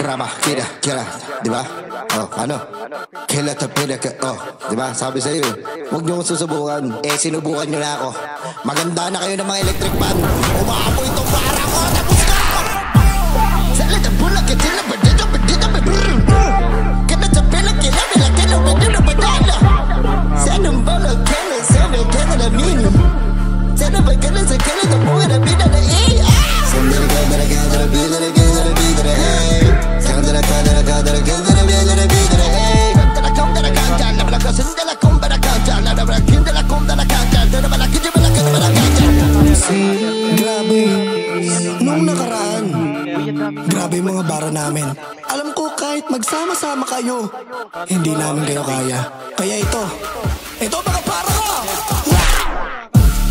Rama, kira, di ba? Oh, ano? Kila tapila ka, oh, di ba? Sabi sa'yo, huwag niyo akong susubukan. Sinubukan niyo na ako. Maganda na kayo ng mga electric fan. Umaapoy itong para ko, tapos ka! Sala na bulag, kila ba dito, kila tapila, kila badala. Sanang balag, kila, kila na mini. Sana ba kila sa kila na buhay na bina na iya? Sandala ka, dala ka, dala bina na gina na bina na hey. Sandala ka, dala ka, dala ka, dala bina na bina na hey. Dala kong dala ka, dala bala ka, sandala kong dala ka, dala bala ka, dala kong dala ka, dala bala ka, dala ka, dala ka. Grabe, nung nakaraan, grabe mga bara namin. Alam ko kahit magsama-sama kayo, hindi namin kayo kaya. Kaya ito mga para ko!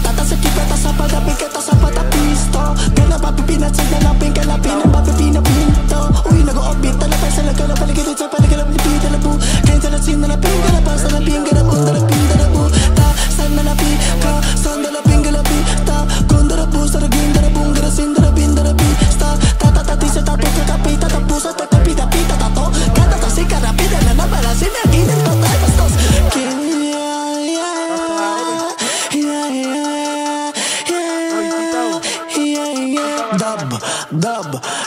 Tata sa kipeta sa padapin, kata sa patapisto. Gana papipinat sa galapin, kalapin ang papipinapinto. Uy, nag-o-orbit, talapay sa laga na paligid sa paligid na pinipin, talabu. Kaya talasin na lapin, galapang sa lapin, galabu, talapin, talabu. Ta, saan na lapin, ka, saan na lapin, galapi. Ta, kung darabu, sa ragin, darabung, garasin, darabin, darabi. Sta, tatatati sa tato, kakapi, tatapu sa tatapi, tapi, tatato. Katatasi, karapi, na nabalasin, naginan, patay, bastos.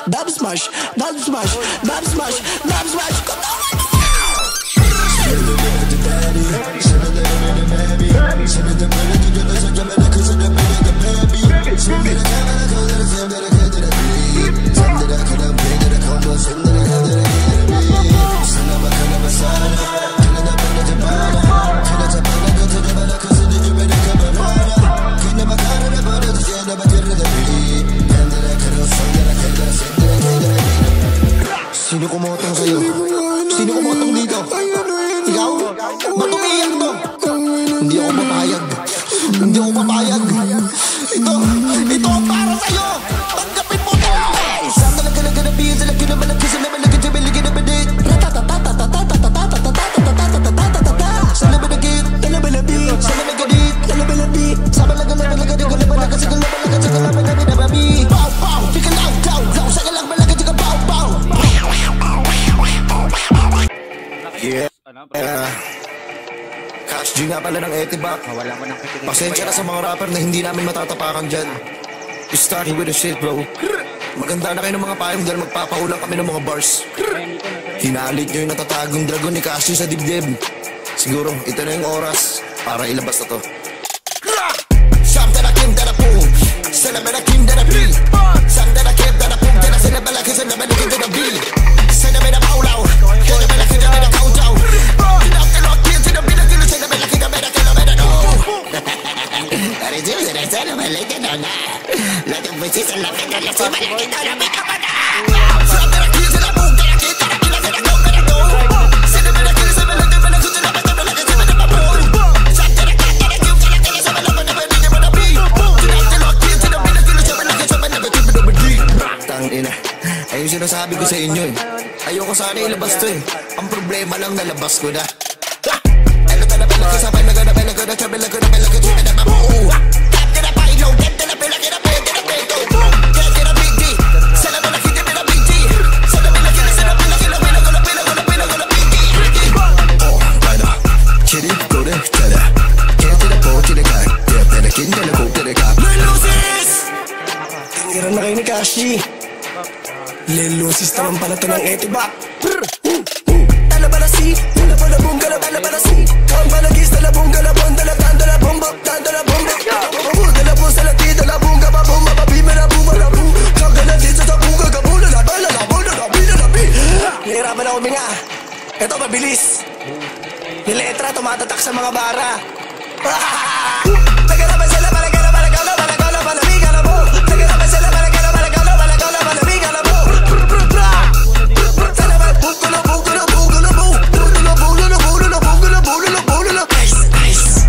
Dub smash. Sino kumotong sa'yo? Sino kumotong dito? Ikaw? Ba't umiiyak to? Hindi ako papayag. Ito ang para sa'yo. Tanggapin mo to. Saan talaga naganabi? Saan talaga namalaki? Saan namalaki? Saan namalaki na badit? Saan namalagit? Saan namalabi? Saan namagadit? Saan namalabi? Saan malagalabi? Pow, pow, chika law, law, sa galang malaga, chika pow, pow. Yeah. Cash G nga pala ng Etibac. Pasensya na sa mga rapper na hindi namin matatapakan dyan. You starting with the shit, bro. Maganda na kayo ng mga payong dahil magpapaulang kami ng mga bars. Hinalit nyo yung natatagong dragon ni Cash G sa dibdib. Siguro, ito na yung oras para ilabas na to. Samtala kim dala pong Salamala kim dala bil Samtala kim dala pong Tala sinabala kim sanabala kim dala bil Sanabala paulaw Sanabala kim dala countdown Tinaptalo kim sinabila kim Sanabala kim dala kilomera no Tarijil sinasana malika na na Lagang besis ang lapit na lasi malaki na nabita pa na Samtala kim sila pong Tala kim dala kila sila kilomera no Sanabala kim sanabala kim Sanabala kim dala patabala kim Sanabala pabon Samtala kim dala kim Tala kila sanabala Tangina, ayun sinasabi ko sa inyo eh. Ayoko sana ilabas to eh. Ang problema lang nalabas ko na. Ano ka na pala kasabay na gana pala gana sabi lang gana pala kasi na mabuo. Tap ka na pa ilaw, get ka na pala kina pwede na pwede. Get ka na big D, sana pala kita pala big D. Sana pala kina sana pala kina pala big D. Oh, kaya chiri kore chara. Get ka na po chiri ka. Get ka na kinta na po chiri ka. Lelusis! Tingiran na kayo ni Kashi. Lelusis naman pala to ng Etibac. Talabalasi, talabalabong, talabalasi. Kambalagis, talabong, galabon, dalabong, dalabong, dalabong sa lati, dalabong, gababong, mababi, malabong, malabong. Kagaladin sa tabong, gagabong, lalabong, lalabi. Nahirapan ako minga. Ito mabilis. Yung letra tumatatak sa mga bara. Nagarapan sila, malagala, malagala, malagala, malabigan na mo. Nagarapan sila, malagala, malagala, malagala, malabigan na mo.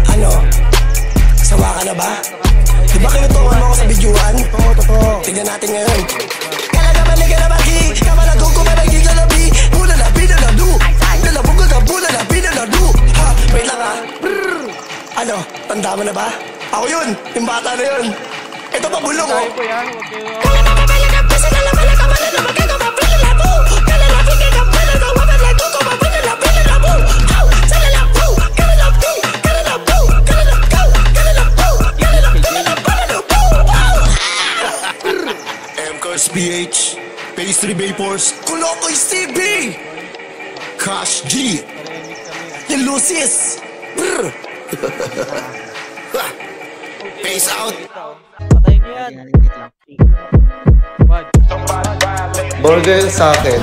Ano? Sawa ka na ba? Di ba kinutuhan mo ako sa bidyuhan? Totoo. Tignan natin ngayon. Kalagaman ni Galabagi, kamalagong kumalagi galabi. Bulalabi na ladu. Dalabong bulalabi na ladu. Ha? Wait lang ha. Ano? Tanda mo na ba? Ako yun. Yung bata na yun. Ito pa bulong oh. Cars PH, Pastry Vapors, Kulokoy CB, Cash G, and Lucis. Brr. Peace out. Patayin niyo yan. Burger sa akin.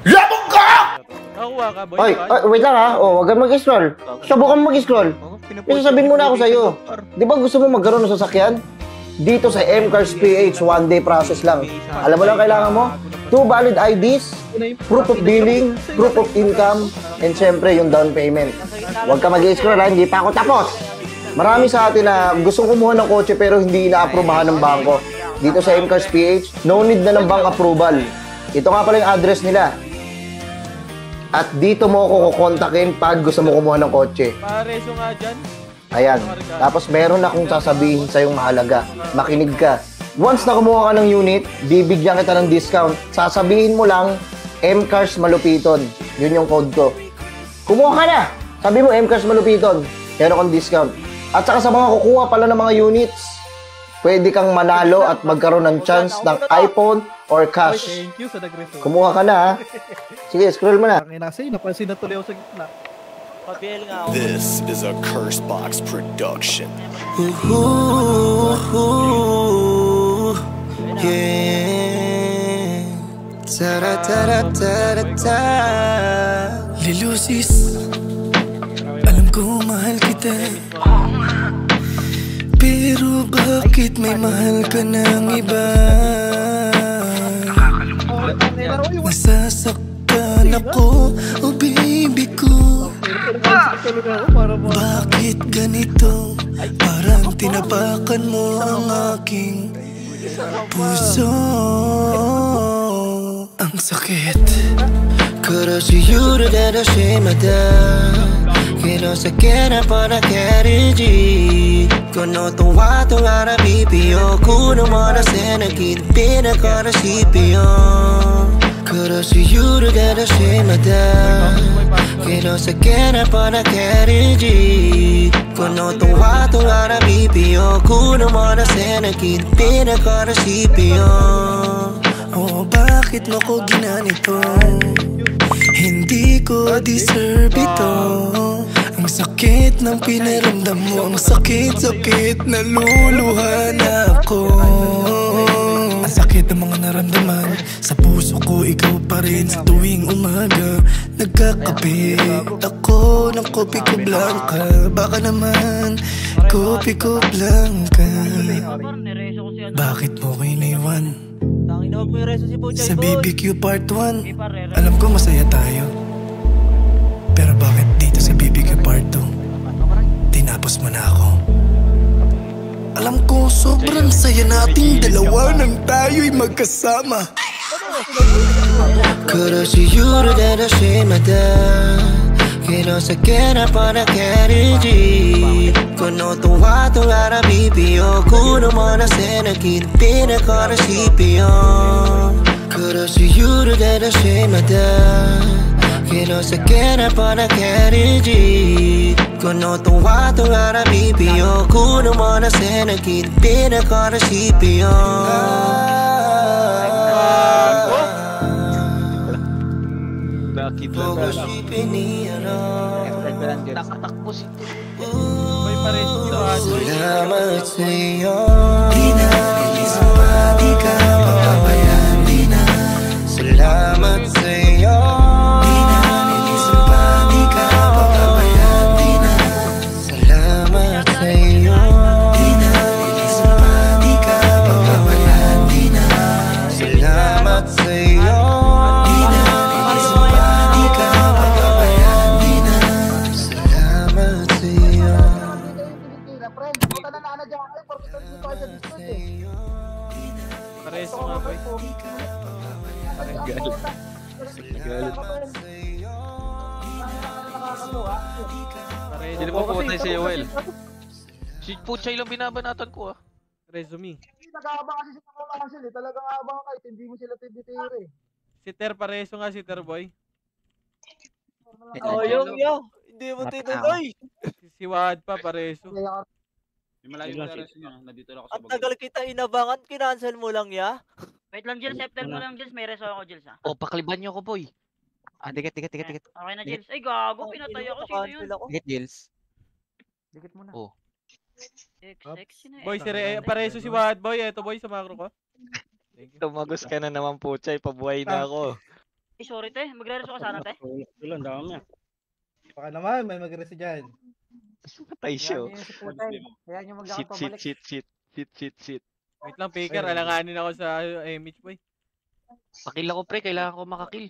Labog ka! Nakuha ka, boy. Ay, wait lang ha. Oh, wag kang mag-scroll. Subukan mo mag-scroll. May sasabihin muna ako sa'yo. Di ba gusto mo magkaroon ng sasakyan? Dito sa M-Cars PH, one day process lang. Alam mo lang kailangan mo? 2 valid IDs, proof of billing, proof of income, and syempre yung down payment. Huwag ka mag-scroll ha, hindi pa ako tapos. Marami sa atin na gustong kumuha ng kotse pero hindi na-aprobahan ng bangko. Dito sa M-Cars PH, no need na ng bank approval. Ito nga pala yung address nila. At dito mo ako kukontakin pag gusto mo kumuha ng kotse. Pareso nga dyan. Ayan. Tapos meron akong sasabihin sa'yong mahalaga. Makinig ka. Once na kumuha ka ng unit, bibigyan kita ng discount. Sasabihin mo lang, M-Cars Malupiton. Yun yung code ko. Kumuha ka na! Sabi mo, M-Cars Malupiton. Meron kang discount. At saka sa mga kukuha pala ng mga units, pwede kang manalo at magkaroon ng chance ng iPhone or cash. Thank you sa nag-reso. Kumuha ka na ha. Sige, scroll mo na. Ang inasay, napansin na tuloy ako sa gitna. Pabiel nga ako. This is a Cursebox production. Yeah. Ta-ra-ta-ra-ta-ra-ta. Lilusis, alam ko mahal kita. Pero bakit may mahal ka ng iba? Nasasaktan ako, oh baby ko. Bakit ganito? Parang tinapakan mo ang aking puso. Ang sakit. Karasiyuro na nasimada. Kinosekera para keriji. Kono tuwa tungara bibio. Kuno mo na senagin pinakarasipio. Karasiyuro na nasimada. Kinosekera para keriji. Kono tuwa tungara bibio. Kuno mo na senagin pinakarasipio. Oh, bakit mo ko ginanito? Hindi ko deserve ito. Ang sakit ng pinaramdam mo. Ang sakit-sakit, naluluhan ako. Ang sakit ng mga naramdaman. Sa puso ko, ikaw pa rin. Sa tuwing umaga, nagkakape ako ng kopi ko blanca. Baka naman, kopi ko blanca. Bakit mo ko iniwan? Sa BBQ Part 1, alam ko masaya tayo. Pero bakit dito sa BBQ Part 2, tinapos mo na ako? Alam ko sobrang saya nating dalawa nang tayo'y magkasama. Karasiyuro na nasimada. Kinosekera para keriji. Kono tuwa tungara bibio. Kuno mo na senagin pinakarasipio. Karasiyuro na nasimada. Kinosekera para keriji. Kono tuwa tungara bibio. Kuno mo na senagin pinakarasipio. May pareso dito. Salamat sa'yo. Di na nilisang pa, di ka papabayaan. Di na Salamat sa'yo. Di na nilisang pa, di ka papabayaan. Di na Salamat sa'yo. Di na nilisang pa, di ka papabayaan. Di na Salamat sa'yo. Di na nilisang pa, di ka papabayaan. Di na Salamat sa'yo. Pareso nga, boy. Galit. Galit. Pareso. Hindi mo pupunta si Yoel. Si Puchay lang binabanatan ko ah. Resume. Nag-aabang kasi sa mga cancel eh. Talagang aabang kahit hindi mo sila tititira eh. Si Ter, pareso nga si Ter, boy. Oh, Hindi mo tinuloy. Si Wad pa, pareso. May malayo yung oras nyo. Nandito lang ako sa Ang tagal kita inabangan, kinancel mo lang ya. Wait lang, Jils. F10 mo lang, Jils. May reso ako, Jils, ha? O, pakliban nyo ko, boy. Dikit. Okay na, Jils. Ay, gago. Pinatay ako. Sino yun? Dikit, Jils. Dikit mo na. Oh. XX, sino yun? Boy, pareso si Wad Boy. Eto boy, sa macro ko. Thank you. Tumagos ka na naman po, Chay. Pabuhay na ako. Eh, sorry, te. Magre-reso ka sana, te. Ilan, dami yan. Baka naman, may mag-resi dyan. Patay siya. Kaya nyo Shit. Wait lang, Faker. Alanganin ako sa image boy. Pakil ako, pre. Kailangan ko makakil.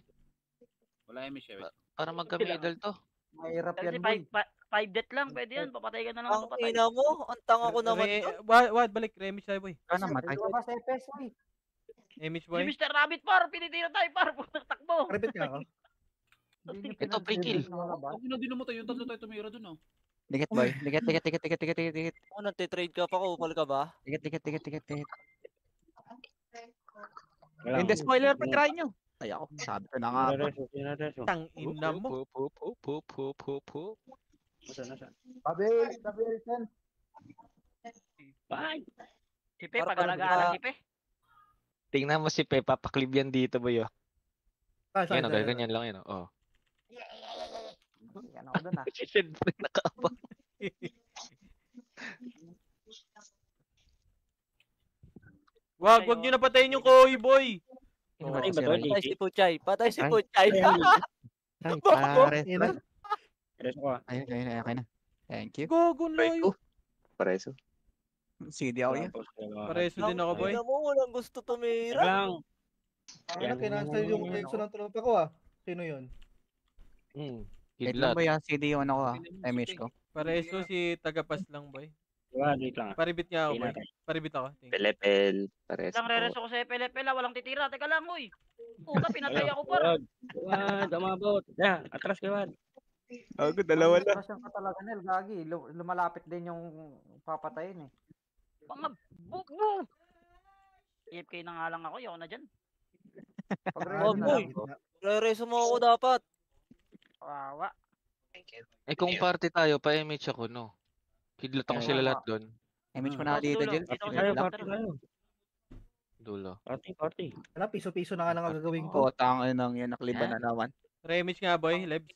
Wala yung Michelle. Para magka-medal to. Mahirap Kasi 5 death lang. Pwede yan. Papatay ka na lang. Ang Papatay. ina mo. Ang tanga ko naman. Wad, balik. Remix tayo boy. Ano matay? Image Si boy. Mr. Rabbit, par. Pinitira tayo, par. Putak takbo. Repeat ka ako. Ito, pre-kill. Ako na din mo tayo. Yung tatlo tayo tumira dun, oh. Dikit, boy. Dikit. Kung nagtitrade ka pa, kupal ka ba? Dikit. Hindi, spoiler, pag-try nyo. Ay ako, sabi ko na nga. Tang ina mo. Tabi, Elton. Si Pe, pag-alagara si Pe. Tingnan mo si Pepa. Paklib yan dito, boy. Yan, Sorry. ganyan lang yan. Oh. Yan ako dun, Siyempre, nakaabang. Wag nyo na patayin yung Koi boy. Patay si Puchay. Patay si Ay. Puchay. Ay, pare. Ina. Ayun na. Thank you. Gogo layo. Pareso. CD ako yan. Pareso din ako boy. Ina mo, walang gusto tumira. Ano, kinansel yung exo ng tropa ko Sino yun? Wait lang Kidlat. ba yan? CD yung ano ko MH ko. Pareso si tagapas lang boy. Wait lang. Paribit nga ako boy. Paribit ako. Thank you. Pelepel. Pareso. Lang re-reso ko sa Pele-Pela. Walang titira. Teka lang, uy. Puta, pinatay ako, par. Damabot. Yeah, atras ka, Wad. Ako, dalawa lang. Operasyon ka talaga, Nel. Gagi. Lumalapit din yung papatayin Mga bugbo. AFK na nga lang ako. Yaw na dyan. Wag mo. Re-reso mo ako dapat. Kawawa. Eh kung party tayo, pa-MH ako, no? Kidlat ako sila lahat doon. MH mo na dito, Jill. Dito ako Wait sa lang. Dulo. Party. Ano, piso-piso na nga lang ang gagawin ko. Tanga nang yan, nakliban na naman. Remix nga boy. Lebs.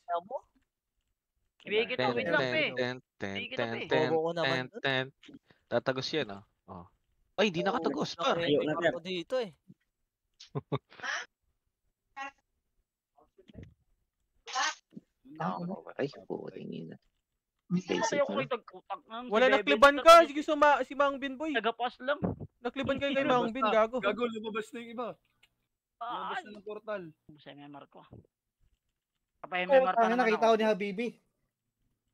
Ibigay kita. Wait lang, Pe. Bobo ko naman. Tatagos yan, oh. Ay, di nakatagos, par. Ayaw na, Ako dito eh. Ay, puting ina. Patay ako kay tagputang. Wala nakliban ka. Sige si Mang Bin boy. Nagapas lang. Nakliban kayo kay Mang Bin. Gago. Gago, lumabas na yung iba. Lumabas na ng portal. Sa MMR ko. Kapa-MMR pa naman Nakita ako. ko ni Habibi.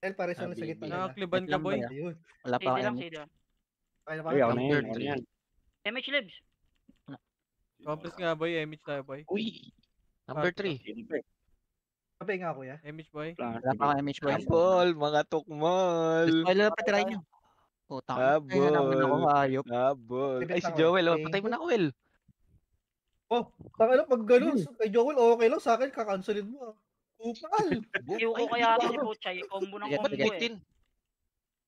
El, pares na sa gitna. Nakliban ka boy. Ayun. Wala pa CD lang, MH. CD lang. Kaya na Ay, ako pa. na Third yan. three. Yan. MH Libs. Complex nga boy. Image tayo boy. Uy. Number 3. Sabi nga, kuya. Image boy. Wala pa MH boy. Ambol, mga tukmol. Spoiler, pag-try nyo. Putang. Kaya namin ako hayop. Habol. Ay, si Joel, oh. Patay mo na, Joel. Taka na, pag gano'n, kay Joel, okay lang. Sa akin, kakancelin mo. Upal! Iwo ko kaya ako si Puchay. Combo ng Sige, combo sige. eh.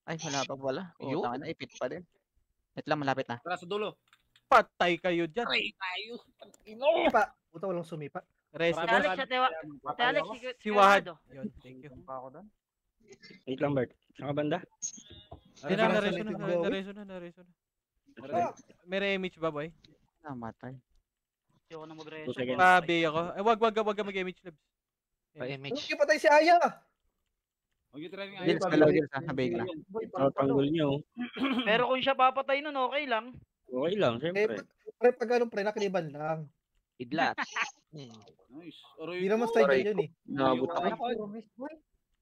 Ay, wala pa pala. Ayun. Putang na, ipit pa din. Wait lang, malapit na. Tara sa dulo. Patay kayo dyan. Sumipa. Puta, walang sumipa. Reso Si boss. Alex sa tewa. Si Alex, Si Wahad. Yun. Thank you. Wait lang, Bert. Saan ka banda? Nareso na. May re-image ba boy? Namatay. Ayoko na mag-reso. Pa-bay ako. Ay, wag ka mag-image Lebs. Pa-MH. Huwag patay si Aya. Huwag yung try Jill, dalaw Jill sa habig na. Tanggol niyo. Pero kung siya papatay nun, okay lang. Okay lang, siyempre. Pre, pag ganun, pre, nakaliban lang. Idlat. Nice. Hindi naman style yun eh. Nabot ako.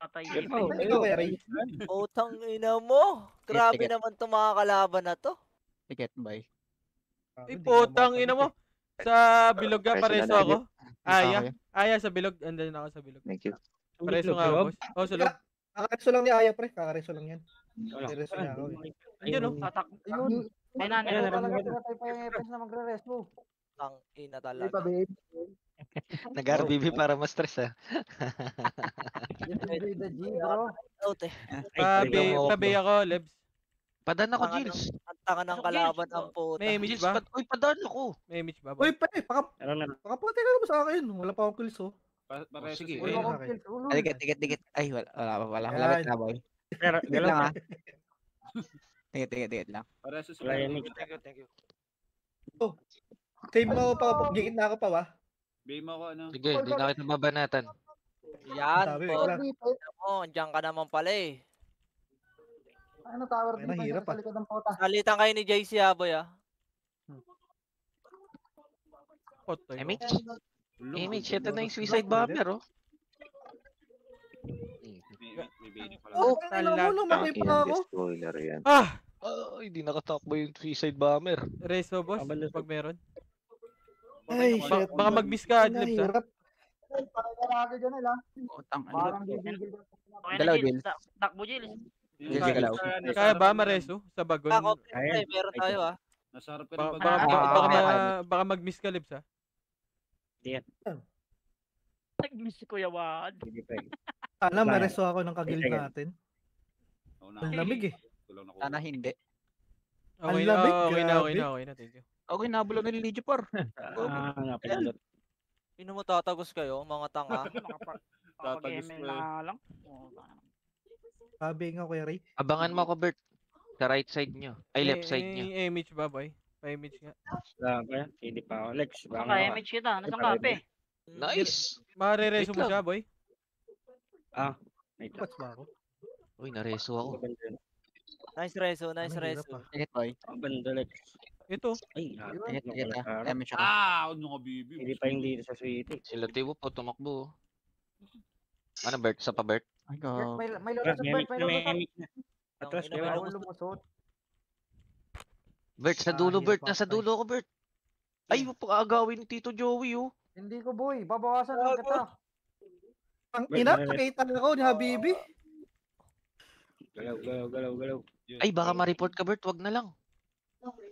Patay. Ikaw, kaya, Ray. Utang ina mo. Grabe Ticket. naman itong mga kalaban na to. Ticket, bye. Ay, putang ina mo. Sa bilog ka, pareso ako. Okay. Aya sa bilog. Andun ako sa bilog. Thank you. Pareso nga ako, boss. Oh, sa loob. Kakareso lang ni Aya, pre. Kakareso lang yan. Wala. Kakareso niya ako. Ayun, oh. Tatak. Ayun. Ay, nanay. Tang ina talaga. Nag-RBB para ma-stress, ah. Out eh. Ay, Pa-bay ako, Lebs. Padan ako, Tanga Jills. Ang tanga ng Pasok, kalaban Jills. ng puta. May image Jills, ba? uy, padan ako. May image ba, Uy, boy? pre, pakapatay ka naman sa akin. Wala pa akong kills, oh. Pareso sige, sila. Wala eh. akong Okay. kills. Ulul. Dikit. Ay, wala. Yan. Labit na, boy. Pero, Dikit lang, ha. Dikit lang. Pareso Wala sila. yan, Mitch. Thank you. Save mo ako pa kapag gigit na ako pa, ba? Bigay mo ako ano. Sige, di na kita babanatan. Yan, Sabi, po. wala. Andiyan ka naman pala eh. Ano, tower Ay, defense nahirap, sa likod ng pota. Salitan kayo ni JC Aboy ah. Potay. Image? Image, ito na yung suicide bomber, oh. May baby pala. Oh, ano mo nung matay pa ako? Spoiler yan. Ah! Hindi nakatakbo yung suicide bomber. Reso, boss. Abandon. Pag meron. Ay, shit. Baka mag-miss ka, Adlibs, ha? Nahirap. Parang karage dyan nila. Utang, Parang gigil. Okay na, Dalaw, Jills. Jills. Takbo, Jills. Sige, galaw. Kaya ba, Mareso? Sa bagon? Ako, Ayan. meron tayo ah. Nasa harap ka Baka, ng baka, pag- baka, baka mag-miss ka, Libs, ha? Nag-miss si Kuya Wad. Hindi pa eh. Sana mareso ako ng kagil Sige. natin. Ako na. Ang lamig eh. Kulang na Sana hindi. Okay Ang na, lamig, okay grabe. na, thank you. Okay, nabulo na ni Lidio Par. Napindot. Sino mo tatagos kayo, mga tanga? Makapag-ML na lang. Oh, Sabi nga, Kuya Ray. Abangan mo ako, Bert. Sa right side nyo. Ay, left side nyo. Image ba, boy? Pa-image nga. Hindi pa ako. Lex, baka Saka MH kita. Nasaan ka, pe? Nice! Mare-reso Wait mo lang. siya, boy? Bats ba ako? Uy, nareso ako. Nice reso, nice Ang hirap, reso. ah. Dikit, boy. Banda Lex. Ito. Ay, Dikit, ha. Damage ako. Ano nga, baby? Hindi pa yung dito sa suite. Sila Tiwo po, tumakbo. Ano, Bert? Sa pa, Bert? Ay, go. May Tara, may emik na. Atras, Ang may ina wala. mo. lumusot. Bert, sa dulo, Bert. Nasa dulo ako, Bert. Ay, pag-aagawin ni Tito Joey, oh. Hindi ko, boy. Babawasan lang kita. Ang Wait, ina, wait, wait. nakita ako ni Habibi. Galaw. Ay, baka ma-report ka, Bert. Wag na lang.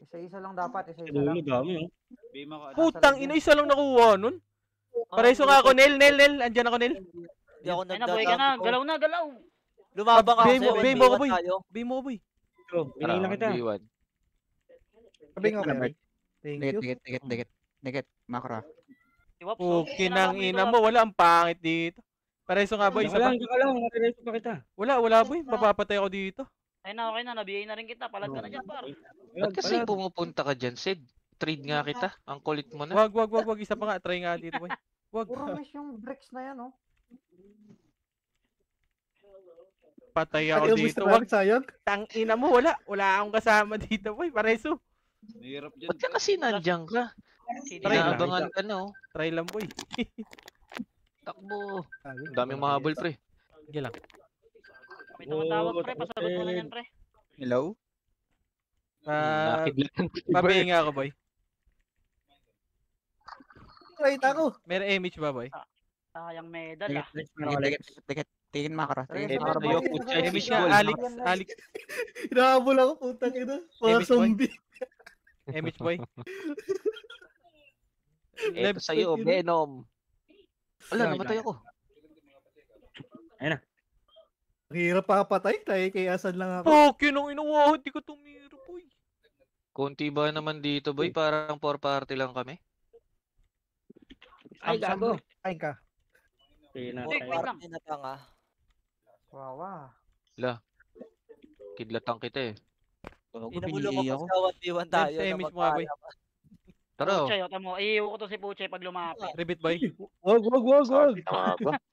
Isa-isa lang dapat. Isa-isa Dulo, lang. dami oh. Bigay mo ako ano. Putang ina, isa lang nakuha nun. Pareso nga ako, Nel. Andyan ako, Nel. Hindi ako Ay na, buhay ka na. nagdadaan. Galaw na, galaw. Lumabang ka Bay kasi. mo, bay mo ako, boy. tayo. Bay mo, boy. Ito, binigyan na kita. B1. Sabi nga, Kuya Ray. Thank you. Dikit. Makro. Iwap, Okay nang ina mo. Wala, ang pangit dito. Pareso nga, boy. Isa pa. Ka lang, natireso pa kita. Wala, boy. Mapapatay ako dito. Ay na, okay na. Nabiyay na rin kita. Palag ka na dyan, par. Ba't kasi pumupunta ka dyan, Sid? Trade nga kita. Ang kulit mo na. Wag. Isa pa nga. Try nga dito, boy. Wag. Puro miss yung bricks na yan, oh. Patay ako dito. Wag. Sayang. Tang ina mo. Wala akong kasama dito, boy. Pareso. Mahirap dyan. Ba't ka kasi nandyan ka? Try lang. Inaabangan ka na, oh. Try lang, boy. Takbo. Ang daming mahabol, pre. Sige lang. May tumatawag, pre. Pasagot mo na yan, pre. Hello? Nakidlan. Papahinga ako, boy. Right ako. Meron image ba, boy? Sayang medal, ah. Dikit. Tingin makro. Tingin Ito makro. sa'yo, putya. Image Goal. nga, Alex. Hinahabol ako, putang ina. Mga Image, boy. zombie. Image, boy. Ito sa'yo, Venom. Wala, namatay ako. Ang hirap pa patay. Tayo kay Asan lang ako. Okay, nung inuwahod, di ko tumiro, boy. Konti ba naman dito, boy? Parang 4 party lang kami. Ay, gago. Kain ka. Wait lang. Hindi na tanga. Wawa. Kidlatang kita, eh. Gago, Hindi na mo pinili lumabas ako. ka 1v1 tayo. Sa na image mo nga, boy. magkaalam. Tara, oh. Puchay, ito mo. Iiwo ko to si Puchay pag lumapit. Ribbit, boy. Wag.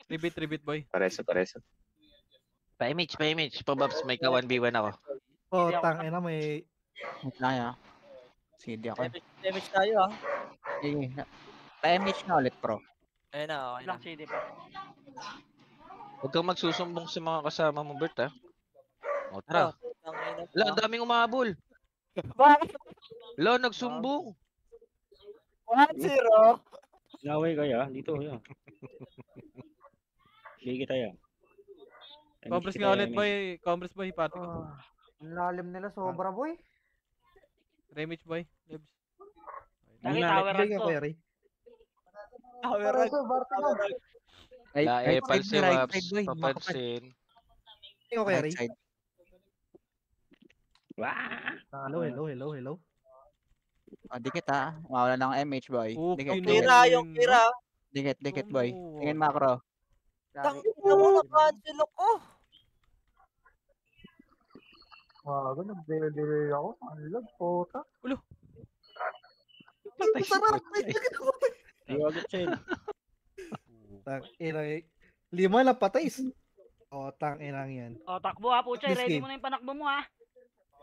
Ribbit, boy. Pareso. Pa-image. Pa-Babs, may ka 1v1 ako. Oh, tang ina, may... Kaya. CD ako. Damage tayo ah. Sige. Pa-image na ulit, pro. Ayun na, okay na. Lang CD pa. Huwag kang magsusumbong sa mga kasama mo, Bert, ha? O, tara. Tangina Wala, ang pa. daming umahabol. Wala, nagsumbong. 1-0. Naway kaya, dito yan. Sige tayo. Compress nga ulit, boy. Compress, boy. Party ko. Ang lalim nila, sobra, boy. Remage, boy. Libs. Dali, tower Bigyan to. ko, Kuya Ray. Ay, Laepal si right Waps, side, boy. papansin. Bigyan ko, Kuya Right Ray. side. Hello. Dikit ha. Mawala ng MH boy. Dikit. Dikit boy. Tingin macro. Tangina mo, na-cancel ako. Wago, nag-delay ako. Ang lag, puta. Patay si Sarap! Coach. Iwagot siya. Tangina, 5 na patay. Tangina yan. Takbo ha, Puchay. This Ready game. mo na yung panakbo mo ha.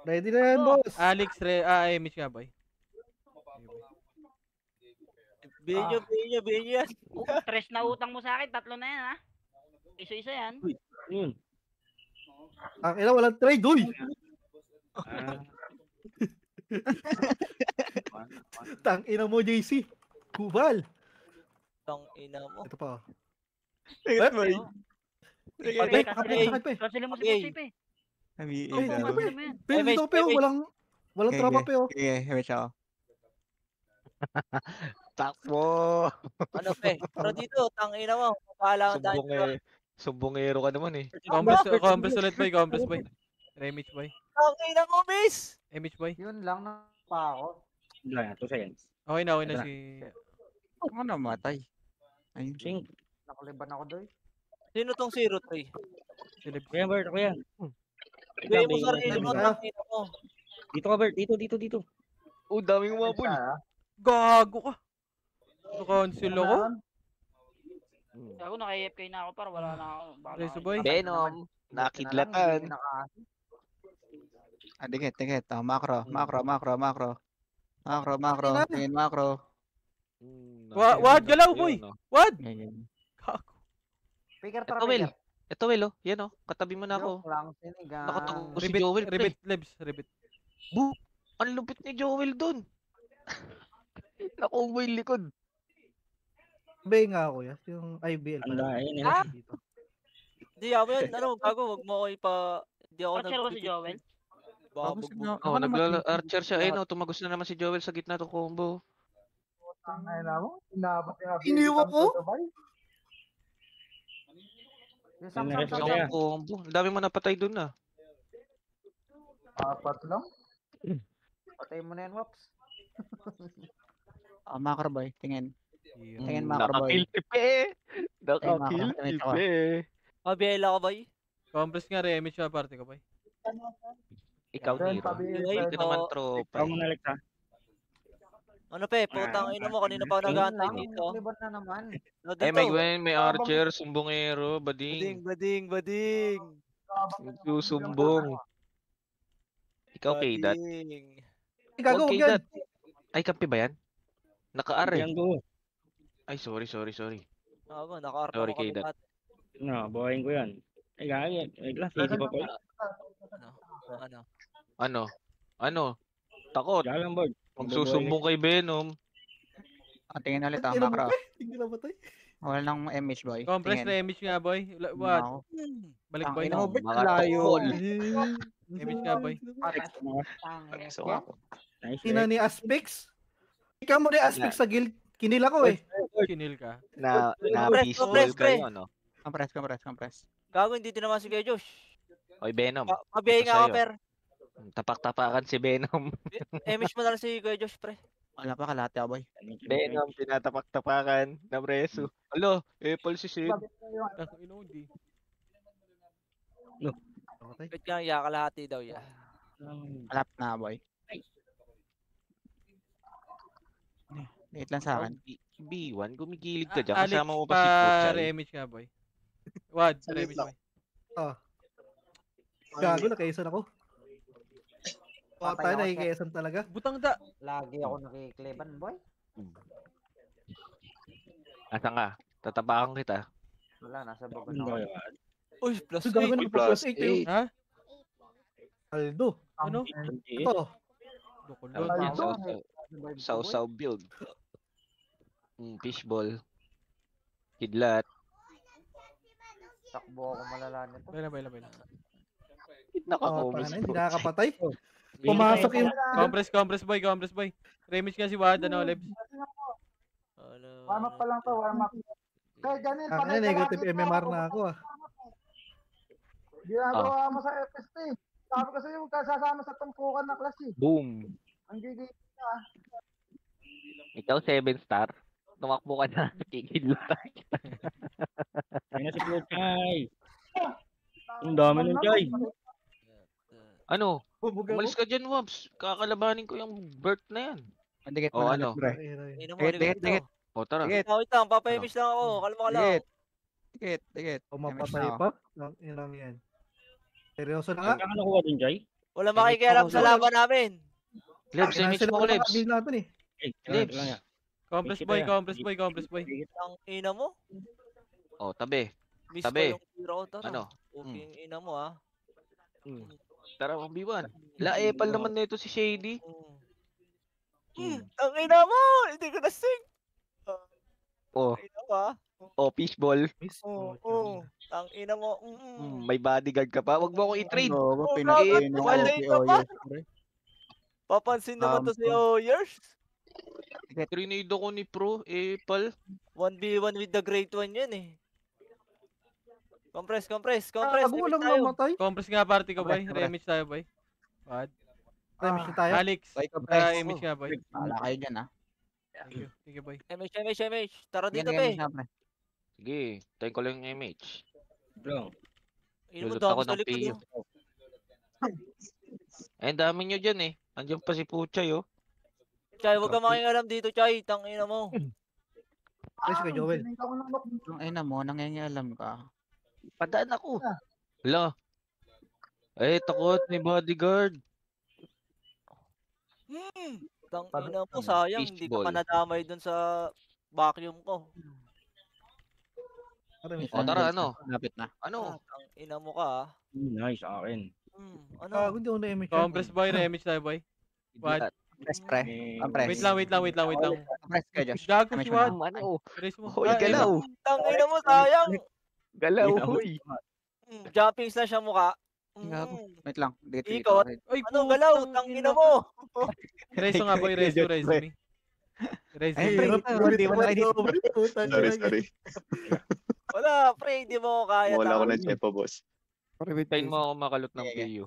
Ready na yan, boss. Alex, MH nga, boy. Binyo yan. Tres na utang mo sa akin. 3 na yan ha. Isa-isa yan. Yun. Tangina, walang trade, uy! Tangina mo, JC. Kubal. Tangina mo. Ito pa. Boy. Cancel mo si Puchay pe. Cancel mo yan. Pero dito pe, walang tropa pe. Okay, MH ako. Takbo! Ano pe? Pero dito, tangina mo. Pahala ka tayo. Sumbongero ka naman eh. Compress ulit, boy. Compress, boy. MH, boy. Tangina mo, miss! MH, boy. Yun lang na pa ako. Wala, 2 seconds. Okay na si... Ako namatay. Ayun. Sing. Nakuliban ako doy. Sino tong 0-3? Kuya Bert, ako yan. Bigay mo sarili mo, tangina mo. Dito ka Bert, dito. Daming umabol. Gago ka. Cancel ako. Ako naka-AFK na ako para wala na ako. Reso, boy. Venom. Nakidlatan. Dikit. Macro. Tingin macro. Wad, galaw, boy. Wad. Ganyan. Gago. Speaker Ito, Will. Ito, Will, oh. Yan, oh. Katabi mo na ako. Lang sinigang. Nakatuko si Joel, pre. Ribbit. Ang lupit ni Joel dun. Naku, may likod. Bay nga ako yan. Yung IBL pa. Ayun. Di ako yan. Ano, gago. Wag mo ako Di ako Archer ko si Joel. Oh, nagla-archer siya. Ayun, oh. Tumagos na naman si Joel sa gitna ng combo. Tangina mo. Inabot yung Iniwan ko? Yung Ang combo. Ang dami mo napatay dun, ah. 4 lang. Patay mo na yan, Waps. Macro boy. Tingin macro boy. Nakakilti pe. Nakakilti pe. Mabiyela ka, boy. Compress nga, MH nga, parte ko, boy. Ikaw, Nero. Ito naman tropa. Ikaw mo na, Alex, ha? Ano pe, putang ina mo. Kanina pa ako nag-aantay dito. Liban na naman. Ay, may Gwen, may Archer, sumbongero, bading. Bading. Susumbong. Ikaw, Kaydat. Gago, Huwag wag yan. Kaydat. Ay, kampi ba yan? Naka-R eh. Yan go. Ay, sorry. Ako, naka-arpa Sorry, ko kami Kaydat. lahat. No, buhayin ko yan. Ay, gagi. Ay, glass. Easy pa pala. Ano? Takot. Jalang board. Magsusumbong kay Venom. Tingin ulit Tingnan mo, macro. pe. Hindi na patay. Wala ng MH boy. Compress na MH nga, boy. What? Balik, boy. Tangina mo, Bert, Mga layo. tukol. MH nga, boy. Nice. Ina ni Aspix. Ikaw mo ni Aspix sa guild. Kinil ako eh. Kinil ka. Na Compress, peaceful compress, kayo, no? Compress. Gago, hindi din naman si Kuya Josh. Oy, Venom. Mabiyay nga Ito ka, sa'yo. per. Tapak-tapakan si Venom. Emish mo na lang si Kuya Josh, pre. Wala pa kalahati ako boy. Venom, tinatapak-tapakan na preso. Alo, Apple si Sid. Ang inodi. Wait ka, yakalahati daw ya. Malap na boy. Late lang sa akin. B1, gumigilid ka dyan. Alex, Kasama mo pa si Puchay. MH nga, boy. Wad, MH, boy. Gago, nakaisan ako. Tayo nakikaisan talaga. Butang da. Lagi ako nakikliban, boy. Asan ka? Tatapakan kita. Wala, nasa bagon ako. Uy, plus So, gago 8. na plus 8 eh. Ha? Aldo. Ano? Ito. Dukulod. Sausaw build. Fishball. Kidlat. Takbo ako malala nito. Baila. Nakakomos. Hindi nakakapatay. Pumasok yung... Compress, boy. Remix nga si Wad, Lebs. Warm up pa lang to, warm up. Kaya ganun, Negative MMR na ako ah. Ginagawa mo sa FST. Sabi ko sa'yo, magkasasama sa tumpukan na klase. Boom. Ang gigil ka. Ikaw 7-star. Tumakbo ka na. Kikidlo tayo. Ayun na si Puchay. Ang dami ng Chay. Ano? Umalis ka dyan, Wabs. Kakalabanin ko yung birth na yan. Dikit O mo na ano? pre. Ina mo, Dikit. O tara. Dikit. Wait lang, papayamish lang ako. Kalma ka lang. Dikit. O mapatay pa. Ang ilang yan. Seryoso na nga. Saan ka nakuha dun, Chay? Wala makikialam sa laban namin. Lebs, image mo ko, Lebs. natin eh. Lebs. Compress Kita boy, yan. compress boy, compress boy. Ang ina mo. O, tabi. Miss Tabi. ko yung hero ko. Tara. Ano? Okay, yung ina mo ah. Tara, 1v1. La, epal naman nito si Shady. Ang ina mo! Hindi ko na-sing. O, Ang ina mo ah. o, fishball. Oo. Ang ina mo. May bodyguard ka pa. Wag mo akong i-trade. Pinag-trade ka pa. Papansin naman to si Oyers. Trinado ko ni Pro, epal. 1v1 with the great one yan eh. Compress. Walang namatay. Compress nga party ko, boy. Remix tayo, boy. What? Remix na tayo. Alex, image nga, boy. Wala kayo dyan, ha? Sige, boy. MH. Tara dito, Yan, pe. yan, pre. Sige, tayo ko lang yung image. Bro. Ino mo Lulot ako dami sa ng likod. PU. oh. Eh, ang dami nyo dyan eh. Andiyan pa si Puchay, oh. Chay, huwag ka makialam dito, Chay. Tangina mo. Ayos ka, Joel. Ang ina mo, nangyayalam ka. Padaan ako. Hala. Eh, takot. May bodyguard. Tangina mo, sayang. Hindi ka Fishball. pa nadamay dun sa vacuum ko. O, tara, ano? Lapit na. Ano? Tangina mo ka ah. Nice, akin. Ano? Hindi ako na-image. Compress boy, remix tayo, boy. What? Press, pre. Press. Wait lang. Press ka, Josh. Gago si Image What? mo na. Ano? Press mo. Hoy, galaw. Tangina mo, sayang. Galaw, hoy. Jumping slash ang mukha. Wait lang. Dikit Ikot. Ay, Ano, galaw? Tangina mo. Reso nga, boy. Reso me. Reso Ay, me. hirap na. Hindi mo na Sorry. Wala, pre. Hindi mo kaya. Wala ko tao. ng chepo, boss. Tayin mo ako makalot ng PU.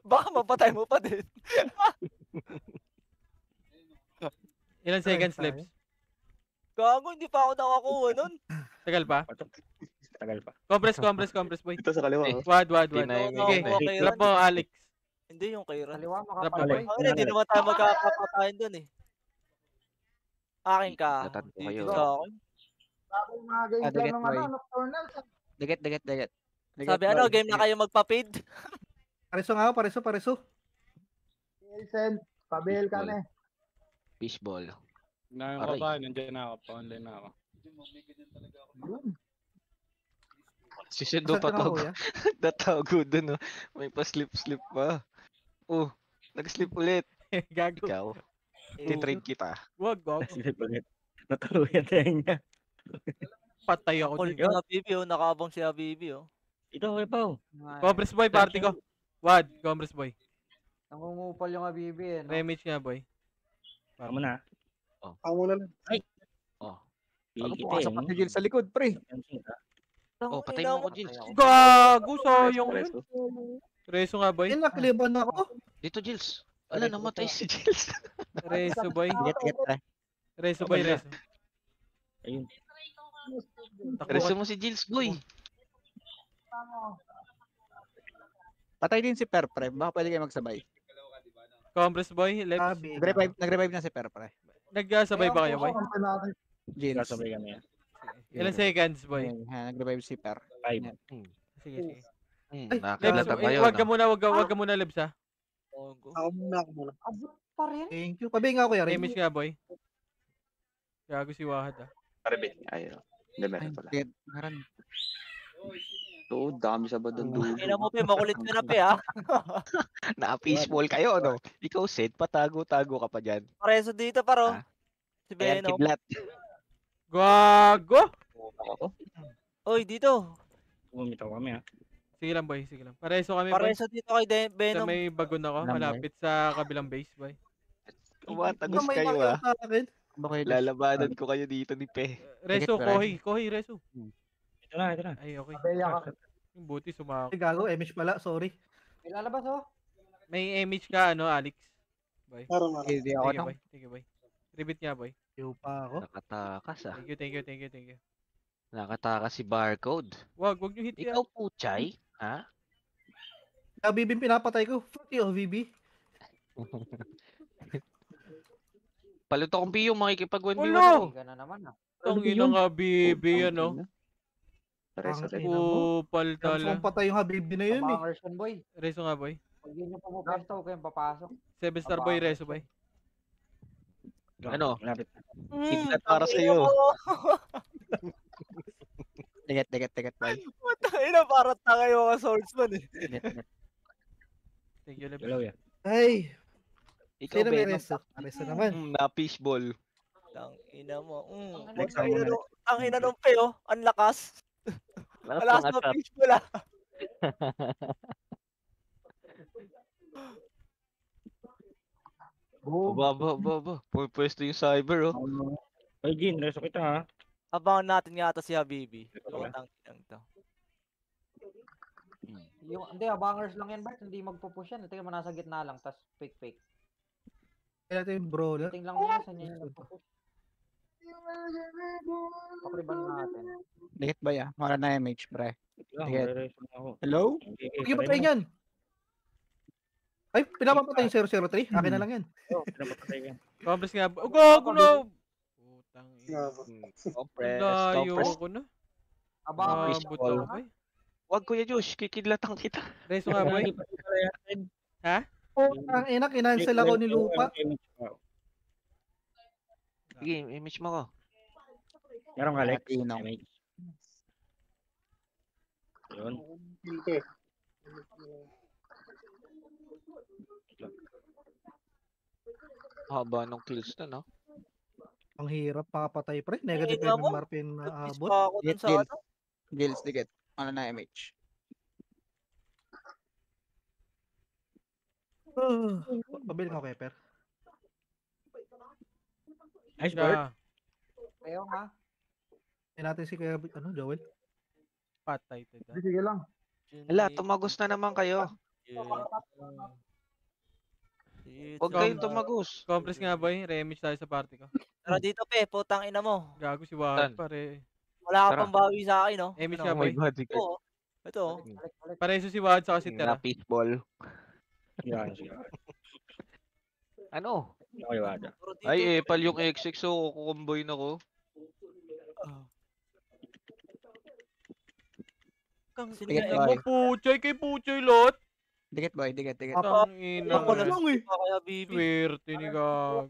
Baka mapatay mo pa din. Ilan seconds, Lebs? Gago, hindi pa ako nakakuha nun. Tagal pa? Tagal pa. Compress, boy. Ito sa kaliwa, oh. Wad. Tinay mo Sige, yun, drop mo, Alex. Hindi yung kay Ran. Kaliwa, Drop mo, boy. Ang hindi naman tayo magkakapatayin dun eh. Akin ka. Natanto kayo. Dito sa akin. Sabi yung mga games Dikit, lang ng boy. nocturnal. Dikit. Sabi ano, game na kayo magpa-feed. Pareso nga ako, pareso. Send, pabihil ka na eh. Fishball. Ngayon Aray. ka ba? Nandiyan na ako. Pa-online na ako. Si Shendo patago. Natago dun, oh. May pa-slip pa. Oh, nag-slip ulit. Gago. Ikaw. Titrade kita. Wag, gago. Sige ulit. Natuluyan tayo niya. Patay ako Kulit dito. si Habibi oh, nakabang si Habibi oh. Ito, Pao. Compress boy, party ko. Wad, compress boy. Nangungupal yung Habibi eh. No? Remix nga, boy. Tama na. Ako na lang. Oh. Ano po, kasap si Jill sa likod, pre. Oh, patay mo ako, Jills. Gago, sayang yun. Reso nga, boy. Nakliban ako. Dito, Jills. Ala, namatay si Jills. Reso, boy. Dikit, pre. Reso, boy, reso. Ayun. Reso mo si Jills, boy. Patay din si Per, pre. Baka pwede kayo magsabay. Compress boy, left. Nag-revive na si Per, pre. Nagkasabay ba kayo, boy? Jill. Kasabay kami yan. Ilan seconds, boy? Nag-revive si Per. 5. Sige. Nakakilata ba yun? Wag ka muna, Lebs, ha? Ako muna. Abot pa rin. Thank you. Pabi nga ako, Yari. Image nga, boy. Gago si Wahad, ha? Paribe. Ayaw. Hindi, meron pala. Meron. Oo, dami sa badang dulo. Ina mo pe, makulit ka na pe ha. Na-fishball kayo, no? Ikaw, Seth, patago-tago ka pa dyan. Pareso dito paro. Si Ayan, Beno. kidlat. Gago! Oy, dito. Bumitaw kami, ha? Sige lang, boy. Sige lang. Pareso kami, boy. Pareso dito kay Sa Venom. may bagon ako, malapit sa kabilang base, boy. Tumatagos kayo, ah. Lalabanan ko kayo dito ni Pe. Reso, Kohi, Reso. Ito na. Ay, okay. Pabaya ka. Yung buti sumakot. Gago, Emish pala, sorry. May lalabas oh. May image ka, ano, Alex? Boy. Hindi ako Thank you, nang. boy. Thank you, boy. Tribute nga, boy. Yung pa ako. Nakatakas ah. Thank you. Nakatakas si Barcode. Wag nyo hit yan. Ikaw po, Chay? Ha? VB pinapatay ko. Fuck you, VB. Palito kong Pio, makikipag-1v1 Ulo! ako. Ka na naman ah. Ang ina nga, bibi, ano? Kupal Gusto tala. kong patay yung Habibi na yun eh. Abangers yan boy. Reso nga, boy. Pag yun yung pumupesto, huwag kayong papasok. 7-star boy, reso, boy. Ano? Malapit. Kidlat para sa'yo. Tigat, boy. Ina, parang tanga yung mga swordsman eh. Thank you, Leb. Hello, ya. Ay, Ikaw, sino may Venom. reso? Reso naman. Na fishball. Tang ina mo. Next Ang time ina muna. nung- ang ina nung Peo, ang lakas. Malakas na fish pala. Baba. Pwesto yung cyber, oh. Ay, Gin, reso kita ha. Abangan natin nga ito si Habibi. Tang inang to. Yung, hindi, abangers lang yan, Bart. Hindi magpupush yan. Tingnan mo, nasa gitna lang, tas fake. Kaya natin yung brawler. Tingnan lang nila saan niya yung magpupush. Pakriban natin. Dikit ba ya? Wala na image, pre. Lang, Tigat. reso na ako. Hello? Sige, patay niyan. Ay, pinapapatay yung 003. Akin na lang yan. Pinapatay ka. Compres nga. Oh, gago na. Putang ina. Compres. Layo ko na. Abangers. Buto, boy. Wag, Kuya Josh, kikidlatan kita. Reso nga, boy. Ha? Oh, ang ina, kinancel ako ni Lupa. Sige, image mo ko. Meron ka, Lex. Latino. Image. Yun. Haba nung kills na, no? Ang hirap papatay, pre. Negative Ina yung mo. Marpin na Fish abot. pa ako dun sa ano. Gills, dikit. Wala na image. Pabili ka, Pepper. Nice bird. Yeah. Ayaw nga. Tingnan natin si Kuya, ano, Joel. Patay to. Sige lang. Hala, tumagos na naman kayo. Huwag kayong tumagos. Compres nga, boy. Remix tayo sa party ko. Tara dito, Pe. Putang ina mo. Gago si Wag, Saan? pare. Wala ka Tara. pang bawi sa akin, no? Image Ano? nga, Oh my boy. God, Ito, oh. Ito, oh. Pareso si Wad sa si Na Tera. fishball. Yan, sige. Ano? Okay, wada. Tara dito. Ay, epal yung XX, so kukumboy na ko. Kang Tigat, ina mo, boy. puchay kay puchay lot. Dikit, boy. Dikit. Tang ina Apat mo. lang eh. Kaya Bibi. Swerte ni Gago.